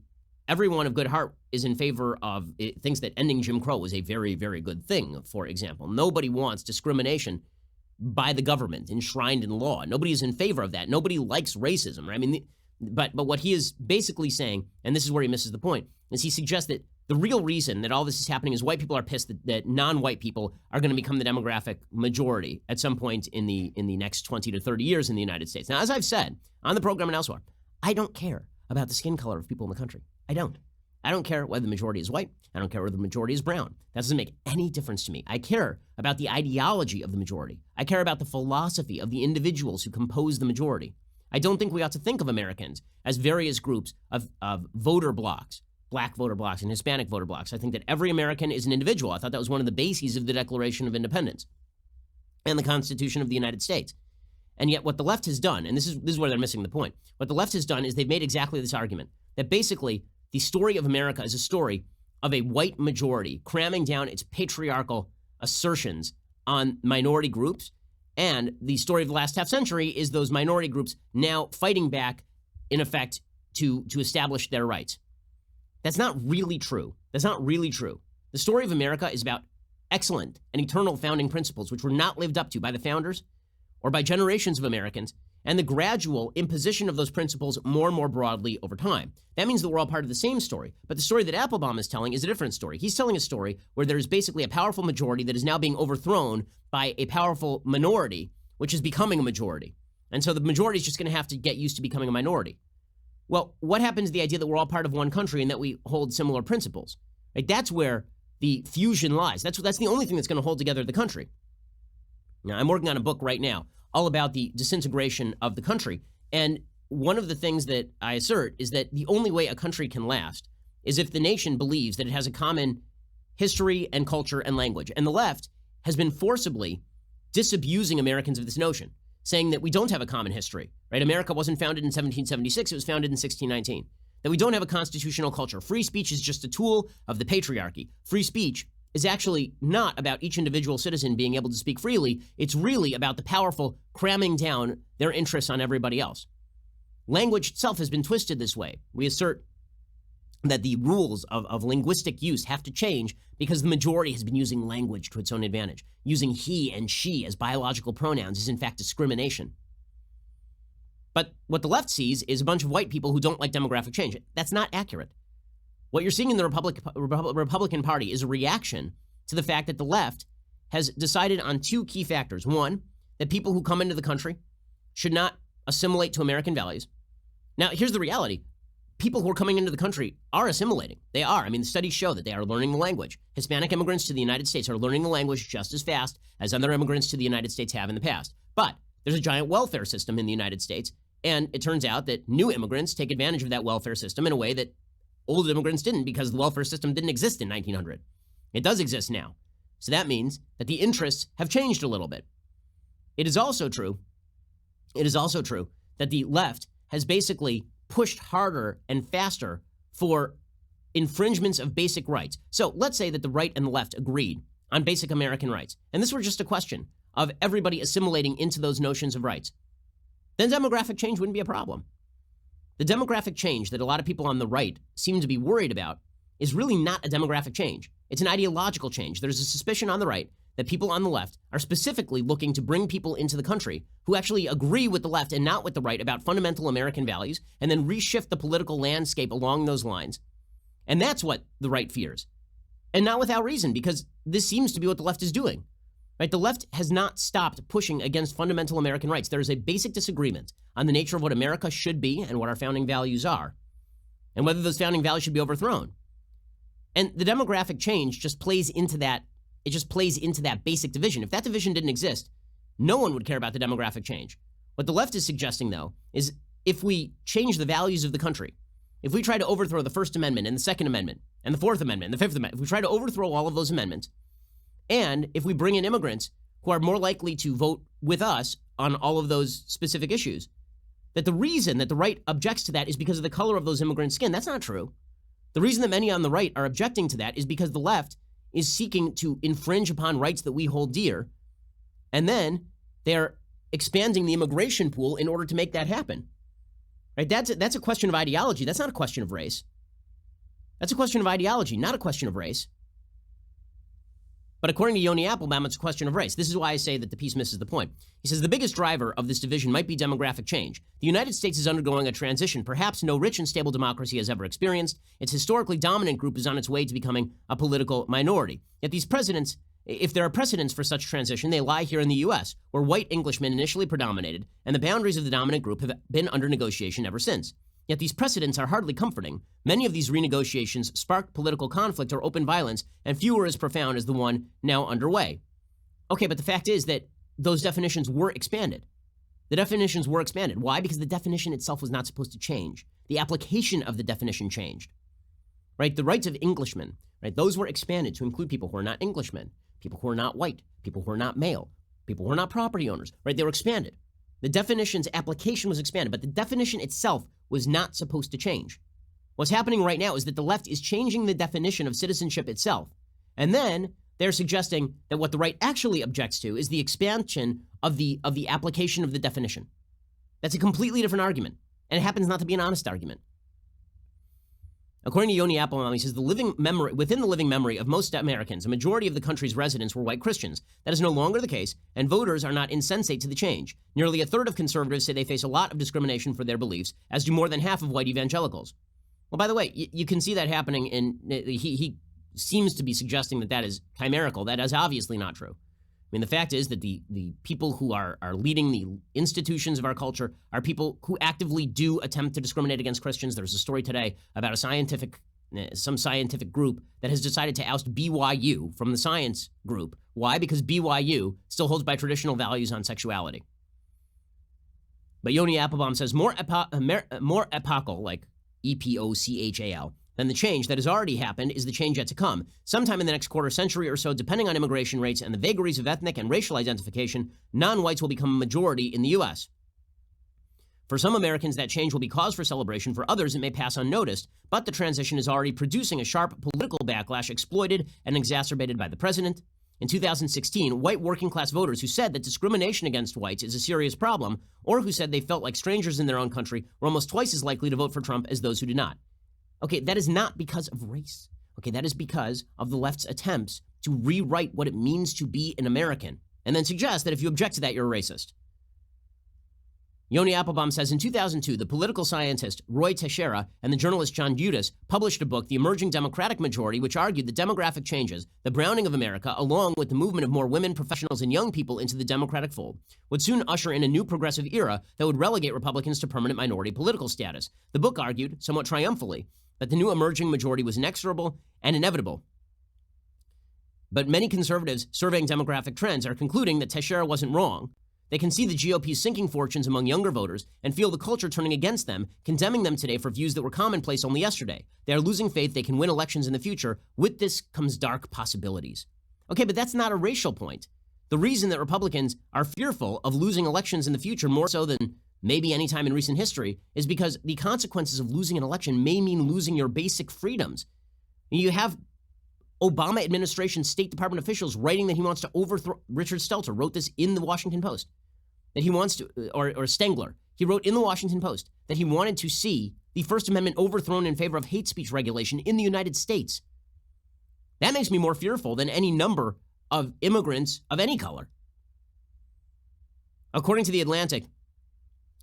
everyone of good heart is in favor of, thinks that ending Jim Crow was a very, very good thing, for example. Nobody wants discrimination by the government enshrined in law. Nobody is in favor of that. Nobody likes racism, right? I mean, but what he is basically saying, and this is where he misses the point, is he suggests that the real reason that all this is happening is white people are pissed that non-white people are going to become the demographic majority at some point in the next 20 to 30 years in the United States. Now, as I've said on the program and elsewhere, I don't care about the skin color of people in the country. I don't care whether the majority is white. I don't care whether the majority is brown. That doesn't make any difference to me. I care about the ideology of the majority. I care about the philosophy of the individuals who compose the majority. I don't think we ought to think of Americans as various groups of voter blocks, black voter blocks and Hispanic voter blocks. I think that every American is an individual. I thought that was one of the bases of the Declaration of Independence and the Constitution of the United States. And yet what the left has done, and this is where they're missing the point, what the left has done is they've made exactly this argument, that basically the story of America is a story of a white majority cramming down its patriarchal assertions on minority groups. And the story of the last half century is those minority groups now fighting back, in effect, to establish their rights. That's not really true. That's not really true. The story of America is about excellent and eternal founding principles, which were not lived up to by the founders or by generations of Americans, and the gradual imposition of those principles more and more broadly over time. That means that we're all part of the same story. But the story that Applebaum is telling is a different story. He's telling a story where there's basically a powerful majority that is now being overthrown by a powerful minority, which is becoming a majority. And so the majority is just going to have to get used to becoming a minority. Well, what happens to the idea that we're all part of one country and that we hold similar principles? Right? That's where the fusion lies. That's the only thing that's going to hold together the country. Now, I'm working on a book right now all about the disintegration of the country. And one of the things that I assert is that the only way a country can last is if the nation believes that it has a common history and culture and language. And the left has been forcibly disabusing Americans of this notion, saying that we don't have a common history, right? America wasn't founded in 1776, it was founded in 1619. That we don't have a constitutional culture. Free speech is just a tool of the patriarchy. Free speech is actually not about each individual citizen being able to speak freely. It's really about the powerful cramming down their interests on everybody else. Language itself has been twisted this way. We assert that the rules of linguistic use have to change because the majority has been using language to its own advantage. Using he and she as biological pronouns is in fact discrimination. But what the left sees is a bunch of white people who don't like demographic change. That's not accurate. What you're seeing in the Republican Party is a reaction to the fact that the left has decided on two key factors. One, that people who come into the country should not assimilate to American values. Now, here's the reality. People who are coming into the country are assimilating. They are. I mean, the studies show that they are learning the language. Hispanic immigrants to the United States are learning the language just as fast as other immigrants to the United States have in the past. But there's a giant welfare system in the United States, and it turns out that new immigrants take advantage of that welfare system in a way that old immigrants didn't, because the welfare system didn't exist in 1900. It does exist now. So that means that the interests have changed a little bit. It is also true that the left has basically pushed harder and faster for infringements of basic rights. So let's say that the right and the left agreed on basic American rights, and this were just a question of everybody assimilating into those notions of rights. Then demographic change wouldn't be a problem. The demographic change that a lot of people on the right seem to be worried about is really not a demographic change. It's an ideological change. There's a suspicion on the right that people on the left are specifically looking to bring people into the country who actually agree with the left and not with the right about fundamental American values, and then reshift the political landscape along those lines. And that's what the right fears. And not without reason, because this seems to be what the left is doing. Right? The left has not stopped pushing against fundamental American rights. There is a basic disagreement on the nature of what America should be and what our founding values are, and whether those founding values should be overthrown. And the demographic change just plays into that. It just plays into that basic division. If that division didn't exist, no one would care about the demographic change. What the left is suggesting, though, is if we change the values of the country, if we try to overthrow the First Amendment and the Second Amendment and the Fourth Amendment and the Fifth Amendment, if we try to overthrow all of those amendments, and if we bring in immigrants who are more likely to vote with us on all of those specific issues, that the reason that the right objects to that is because of the color of those immigrants' skin. That's not true. The reason that many on the right are objecting to that is because the left is seeking to infringe upon rights that we hold dear, and then they're expanding the immigration pool in order to make that happen. Right? That's a question of ideology. That's not a question of race. That's a question of ideology, not a question of race. But according to Yoni Applebaum, it's a question of race. This is why I say that the piece misses the point. He says the biggest driver of this division might be demographic change. The United States is undergoing a transition perhaps no rich and stable democracy has ever experienced. Its historically dominant group is on its way to becoming a political minority. Yet these presidents, if there are precedents for such transition, they lie here in the U.S., where white Englishmen initially predominated, and the boundaries of the dominant group have been under negotiation ever since. Yet these precedents are hardly comforting. Many of these renegotiations sparked political conflict or open violence, and few are as profound as the one now underway. Okay, but the fact is that those definitions were expanded. The definitions were expanded. Why? Because the definition itself was not supposed to change. The application of the definition changed. Right? The rights of Englishmen, right? Those were expanded to include people who are not Englishmen, people who are not white, people who are not male, people who are not property owners, right? They were expanded. The definition's application was expanded, but the definition itself was not supposed to change. What's happening right now is that the left is changing the definition of citizenship itself. And then they're suggesting that what the right actually objects to is the expansion of the application of the definition. That's a completely different argument, and it happens not to be an honest argument. According to Yoni Applebaum, he says within the living memory of most Americans, a majority of the country's residents were white Christians. That is no longer the case, and voters are not insensate to the change. Nearly a third of conservatives say they face a lot of discrimination for their beliefs, as do more than half of white evangelicals. Well, by the way, you can see that happening he seems to be suggesting that is chimerical. That is obviously not true. I mean, the fact is that the people who are leading the institutions of our culture are people who actively do attempt to discriminate against Christians. There's a story today about some scientific group that has decided to oust BYU from the science group. Why? Because BYU still holds by traditional values on sexuality. But Yoni Applebaum says more epochal, like E-P-O-C-H-A-L, then the change that has already happened is the change yet to come. Sometime in the next quarter century or so, depending on immigration rates and the vagaries of ethnic and racial identification, non-whites will become a majority in the U.S. For some Americans, that change will be cause for celebration. For others, it may pass unnoticed, but the transition is already producing a sharp political backlash exploited and exacerbated by the president. In 2016, white working-class voters who said that discrimination against whites is a serious problem, or who said they felt like strangers in their own country, were almost twice as likely to vote for Trump as those who did not. Okay, that is not because of race. Okay, that is because of the left's attempts to rewrite what it means to be an American, and then suggest that if you object to that, you're a racist. Yoni Applebaum says in 2002, the political scientist Roy Teixeira and the journalist John Udis published a book, The Emerging Democratic Majority, which argued that demographic changes, the browning of America, along with the movement of more women, professionals, and young people into the Democratic fold, would soon usher in a new progressive era that would relegate Republicans to permanent minority political status. The book argued, somewhat triumphantly, that the new emerging majority was inexorable and inevitable. But many conservatives surveying demographic trends are concluding that Teixeira wasn't wrong. They can see the GOP's sinking fortunes among younger voters and feel the culture turning against them, condemning them today for views that were commonplace only yesterday. They are losing faith they can win elections in the future. With this comes dark possibilities. Okay, but that's not a racial point. The reason that Republicans are fearful of losing elections in the future, more so than maybe any time in recent history, is because the consequences of losing an election may mean losing your basic freedoms. You have Obama administration State Department officials writing that he wants to overthrow. Richard Stelter wrote this in the Washington Post, that he wants to, or Stengler, he wrote in the Washington Post that he wanted to see the First Amendment overthrown in favor of hate speech regulation in the United States. That makes me more fearful than any number of immigrants of any color. According to The Atlantic,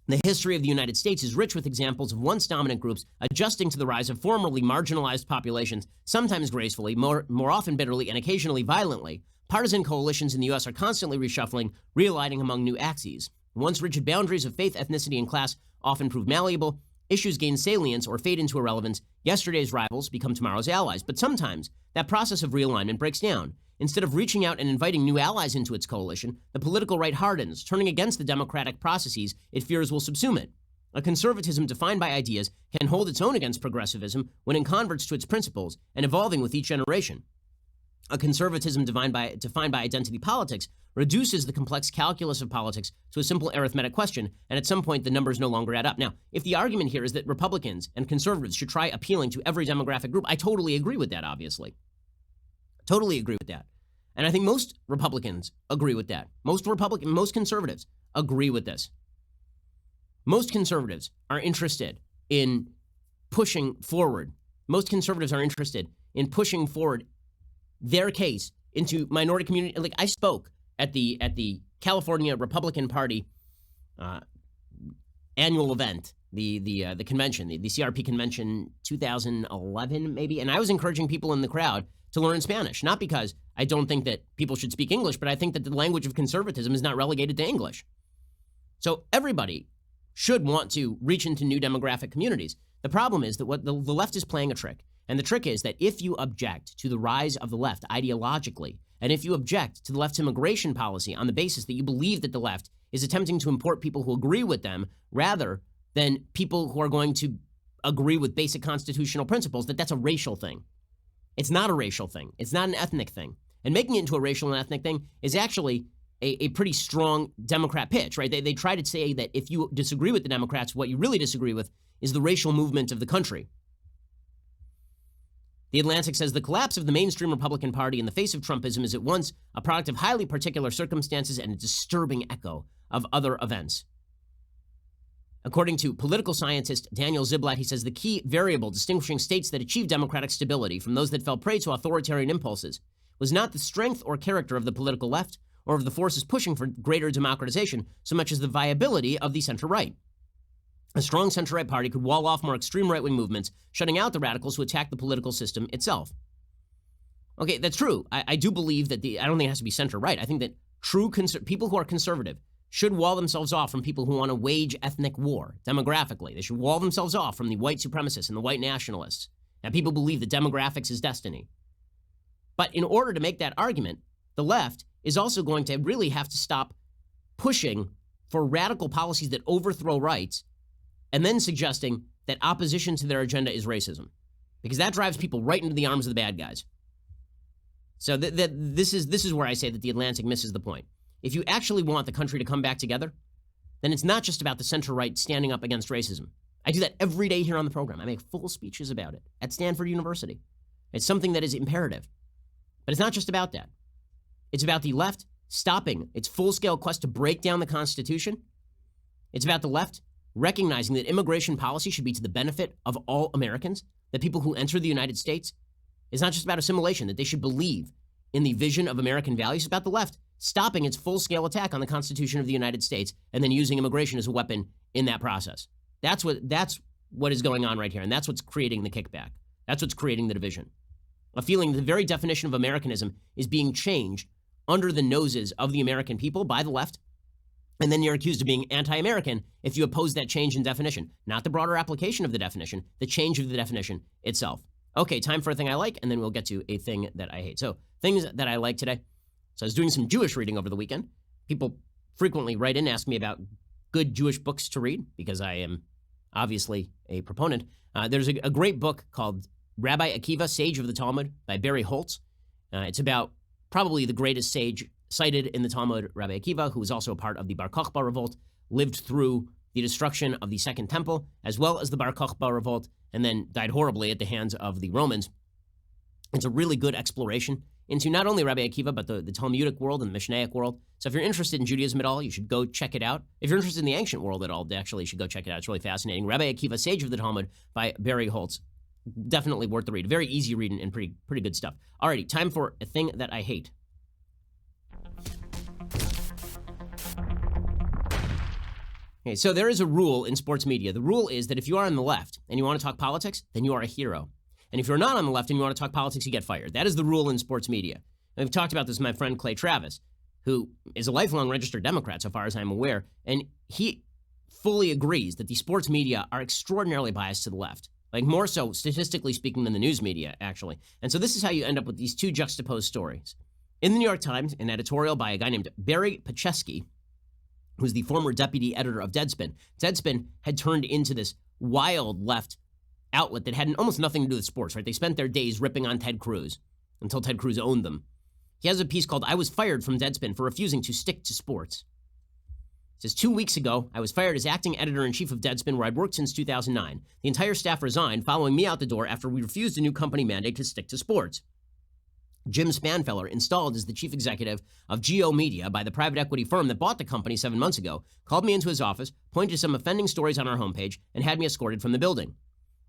the history of the United States is rich with examples of once dominant groups adjusting to the rise of formerly marginalized populations, sometimes gracefully, more often bitterly, and occasionally violently. Partisan coalitions in the U.S. are constantly reshuffling, realigning among new axes. Once rigid boundaries of faith, ethnicity, and class often prove malleable, issues gain salience or fade into irrelevance. Yesterday's rivals become tomorrow's allies. But sometimes that process of realignment breaks down. Instead of reaching out and inviting new allies into its coalition, the political right hardens, turning against the democratic processes it fears will subsume it. A conservatism defined by ideas can hold its own against progressivism when in converts to its principles and evolving with each generation. A conservatism defined by identity politics reduces the complex calculus of politics to a simple arithmetic question, and at some point the numbers no longer add up. Now, if the argument here is that Republicans and conservatives should try appealing to every demographic group, I totally agree with that, obviously. Totally agree with that. And I think most Republicans agree with that. Most conservatives agree with this. Most conservatives are interested in pushing forward. Most conservatives are interested in pushing forward their case into minority community. Like, I spoke at the California Republican Party annual event, the convention, the CRP convention 2011 maybe, and I was encouraging people in the crowd to learn Spanish, not because I don't think that people should speak English, but I think that the language of conservatism is not relegated to English. So everybody should want to reach into new demographic communities. The problem is that what the left is playing a trick. And the trick is that if you object to the rise of the left ideologically, and if you object to the left's immigration policy on the basis that you believe that the left is attempting to import people who agree with them rather than people who are going to agree with basic constitutional principles, that's a racial thing. It's not a racial thing. It's not an ethnic thing. And making it into a racial and ethnic thing is actually a pretty strong Democrat pitch, right? They try to say that if you disagree with the Democrats, what you really disagree with is the racial movement of the country. The Atlantic says the collapse of the mainstream Republican Party in the face of Trumpism is at once a product of highly particular circumstances and a disturbing echo of other events. According to political scientist Daniel Ziblatt, he says the key variable distinguishing states that achieved democratic stability from those that fell prey to authoritarian impulses was not the strength or character of the political left or of the forces pushing for greater democratization so much as the viability of the center-right. A strong center-right party could wall off more extreme right-wing movements, shutting out the radicals who attack the political system itself. Okay, that's true. I do believe that I don't think it has to be center-right. I think that true people who are conservative should wall themselves off from people who want to wage ethnic war demographically. They should wall themselves off from the white supremacists and the white nationalists. And people believe that demographics is destiny. But in order to make that argument, the left is also going to really have to stop pushing for radical policies that overthrow rights and then suggesting that opposition to their agenda is racism, because that drives people right into the arms of the bad guys. So this is where I say that the Atlantic misses the point. If you actually want the country to come back together, then it's not just about the center-right standing up against racism. I do that every day here on the program. I make full speeches about it at Stanford University. It's something that is imperative. But it's not just about that. It's about the left stopping its full-scale quest to break down the Constitution. It's about the left recognizing that immigration policy should be to the benefit of all Americans, that people who enter the United States, it's not just about assimilation, that they should believe in the vision of American values. It's about the left stopping its full-scale attack on the Constitution of the United States and then using immigration as a weapon in that process. That's what is going on right here, and that's what's creating the kickback. That's what's creating the division. A feeling the very definition of Americanism is being changed under the noses of the American people by the left, and then you're accused of being anti-American if you oppose that change in definition, not the broader application of the definition, the change of the definition itself. Okay, time for a thing I like, and then we'll get to a thing that I hate. So, things that I like today. So I was doing some Jewish reading over the weekend. People frequently write in and ask me about good Jewish books to read, because I am obviously a proponent. There's a great book called Rabbi Akiva, Sage of the Talmud, by Barry Holtz. It's about probably the greatest sage cited in the Talmud, Rabbi Akiva, who was also a part of the Bar Kokhba revolt, lived through the destruction of the Second Temple, as well as the Bar Kokhba revolt, and then died horribly at the hands of the Romans. It's a really good exploration into not only Rabbi Akiva, but the Talmudic world and the Mishnaic world. So if you're interested in Judaism at all, you should go check it out. If you're interested in the ancient world at all, actually, you should go check it out. It's really fascinating. Rabbi Akiva, Sage of the Talmud, by Barry Holtz. Definitely worth the read. Very easy reading and pretty good stuff. Alrighty, time for a thing that I hate. Okay, so there is a rule in sports media. The rule is that if you are on the left and you want to talk politics, then you are a hero. And if you're not on the left and you want to talk politics, you get fired. That is the rule in sports media. And we've talked about this with my friend Clay Travis, who is a lifelong registered Democrat, so far as I'm aware. And he fully agrees that the sports media are extraordinarily biased to the left. Like, more so, statistically speaking, than the news media, actually. And so this is how you end up with these two juxtaposed stories. In the New York Times, an editorial by a guy named Barry Pacheski, who's the former deputy editor of Deadspin. Deadspin had turned into this wild left outlet that had almost nothing to do with sports, right? They spent their days ripping on Ted Cruz until Ted Cruz owned them. He has a piece called "I Was Fired from Deadspin for Refusing to Stick to Sports." It says, 2 weeks ago, I was fired as acting editor-in-chief of Deadspin, where I'd worked since 2009. The entire staff resigned, following me out the door after we refused a new company mandate to stick to sports. Jim Spanfeller, installed as the chief executive of Geo Media by the private equity firm that bought the company 7 months ago, called me into his office, pointed to some offending stories on our homepage, and had me escorted from the building.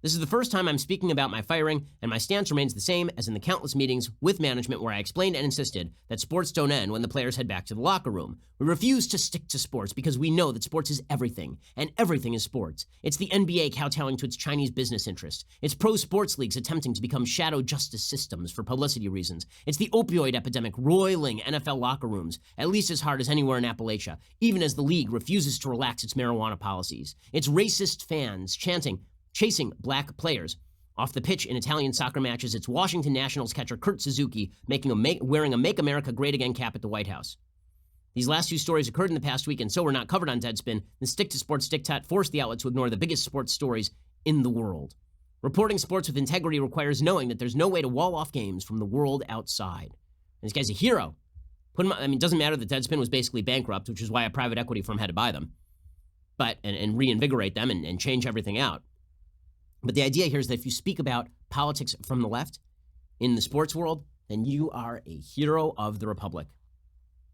This is the first time I'm speaking about my firing, and my stance remains the same as in the countless meetings with management where I explained and insisted that sports don't end when the players head back to the locker room. We refuse to stick to sports because we know that sports is everything, and everything is sports. It's the NBA kowtowing to its Chinese business interests. It's pro-sports leagues attempting to become shadow justice systems for publicity reasons. It's the opioid epidemic roiling NFL locker rooms, at least as hard as anywhere in Appalachia, even as the league refuses to relax its marijuana policies. It's racist fans chasing black players off the pitch in Italian soccer matches. It's Washington Nationals catcher Kurt Suzuki wearing a Make America Great Again cap at the White House. These last two stories occurred in the past week and so were not covered on Deadspin. The Stick to Sports diktat forced the outlet to ignore the biggest sports stories in the world. Reporting sports with integrity requires knowing that there's no way to wall off games from the world outside. And this guy's a hero. It doesn't matter that Deadspin was basically bankrupt, which is why a private equity firm had to buy them, and reinvigorate them and change everything out. But the idea here is that if you speak about politics from the left in the sports world, then you are a hero of the Republic.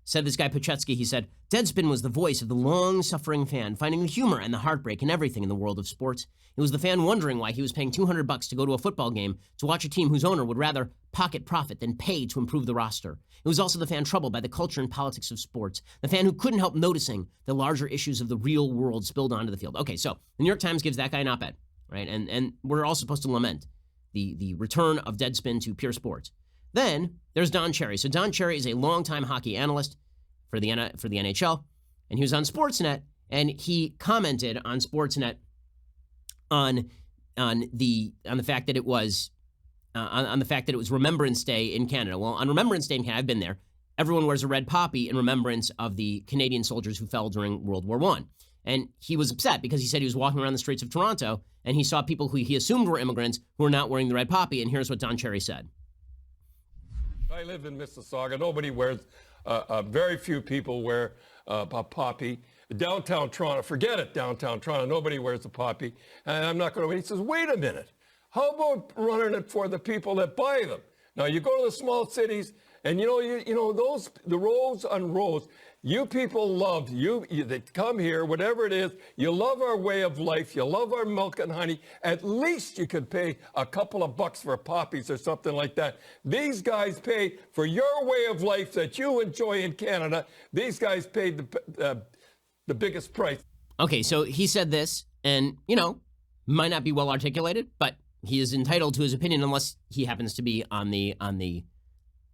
Said this guy Pachetsky, he said, Deadspin was the voice of the long-suffering fan, finding the humor and the heartbreak in everything in the world of sports. It was the fan wondering why he was paying $200 to go to a football game to watch a team whose owner would rather pocket profit than pay to improve the roster. It was also the fan troubled by the culture and politics of sports, the fan who couldn't help noticing the larger issues of the real world spilled onto the field. Okay, so the New York Times gives that guy an op-ed. Right, and we're all supposed to lament the return of Deadspin to pure sports. Then there's Don Cherry. So Don Cherry is a longtime hockey analyst for the NHL, and he was on Sportsnet, and he commented on Sportsnet on the fact that it was on the fact that it was Remembrance Day in Canada. Well, on Remembrance Day in Canada, I've been there. Everyone wears a red poppy in remembrance of the Canadian soldiers who fell during World War I. And he was upset because he said he was walking around the streets of Toronto and he saw people who he assumed were immigrants who were not wearing the red poppy. And here's what Don Cherry said. I live in Mississauga. Nobody wears, very few people wear a poppy. Downtown Toronto, forget it, downtown Toronto, nobody wears a poppy. And I'm not going to wait. He says, wait a minute. How about running it for the people that buy them? Now, you go to the small cities and, the rows on rows, you people love, they come here, whatever it is, you love our way of life, you love our milk and honey. At least you could pay a couple of bucks for poppies or something like that. These guys pay for your way of life that you enjoy in Canada. These guys paid the biggest price. Okay, so he said this, and, might not be well articulated, but he is entitled to his opinion unless he happens to be on the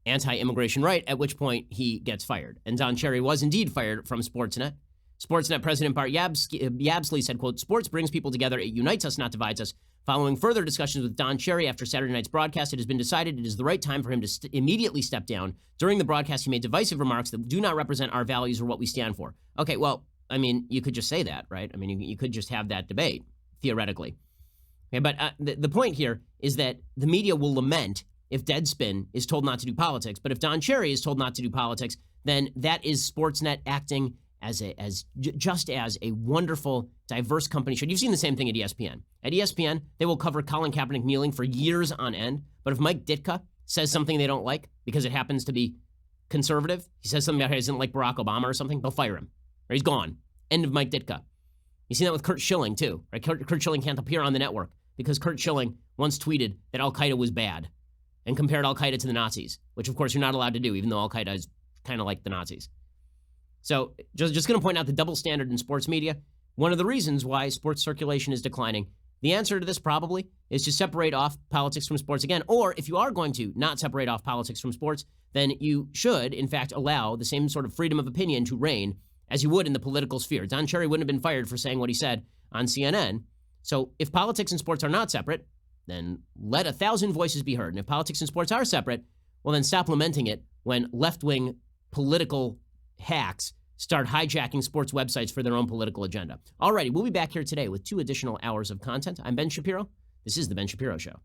anti-immigration right, at which point he gets fired. And Don Cherry was indeed fired from Sportsnet. Sportsnet President Bart Yabsley said, quote, sports brings people together. It unites us, not divides us. Following further discussions with Don Cherry after Saturday night's broadcast, it has been decided it is the right time for him to immediately step down. During the broadcast, he made divisive remarks that do not represent our values or what we stand for. Okay, well, you could just say that, right? You could just have that debate, theoretically. Okay, but the point here is that the media will lament if Deadspin is told not to do politics, but if Don Cherry is told not to do politics, then that is Sportsnet acting as a wonderful, diverse company should. You've seen the same thing at ESPN. At ESPN, they will cover Colin Kaepernick kneeling for years on end, but if Mike Ditka says something they don't like because it happens to be conservative, he says something about how he doesn't like Barack Obama or something, they'll fire him. Or he's gone. End of Mike Ditka. You see that with Curt Schilling, too. Right? Curt Schilling can't appear on the network because Curt Schilling once tweeted that Al-Qaeda was bad and compared Al-Qaeda to the Nazis, which, of course, you're not allowed to do, even though Al-Qaeda is kind of like the Nazis. So just going to point out the double standard in sports media. One of the reasons why sports circulation is declining, the answer to this probably is to separate off politics from sports again. Or if you are going to not separate off politics from sports, then you should, in fact, allow the same sort of freedom of opinion to reign as you would in the political sphere. Don Cherry wouldn't have been fired for saying what he said on CNN. So if politics and sports are not separate, then let 1,000 voices be heard. And if politics and sports are separate, well, then stop lamenting it when left-wing political hacks start hijacking sports websites for their own political agenda. Alrighty, we'll be back here today with 2 additional hours of content. I'm Ben Shapiro. This is The Ben Shapiro Show.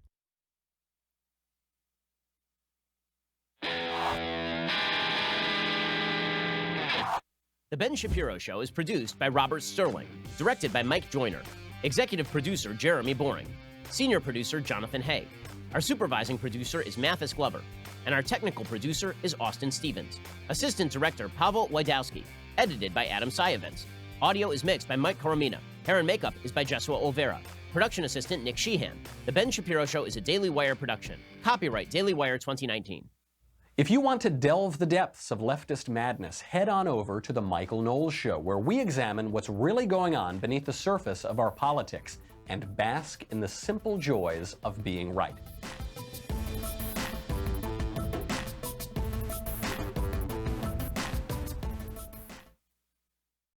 The Ben Shapiro Show is produced by Robert Sterling, directed by Mike Joyner, executive producer Jeremy Boring, senior producer Jonathan Hay. Our supervising producer is Mathis Glover, And our technical producer is Austin Stevens. Assistant director Pavel Wydowski. Edited by Adam Sayevitz. Audio is mixed by Mike Coromina. Hair and makeup is by Jesua Olvera. Production assistant Nick Sheehan. The Ben Shapiro Show is a Daily Wire production. Copyright Daily Wire 2019. If you want to delve the depths of leftist madness, head on over to The Michael Knowles Show, where we examine what's really going on beneath the surface of our politics and bask in the simple joys of being right.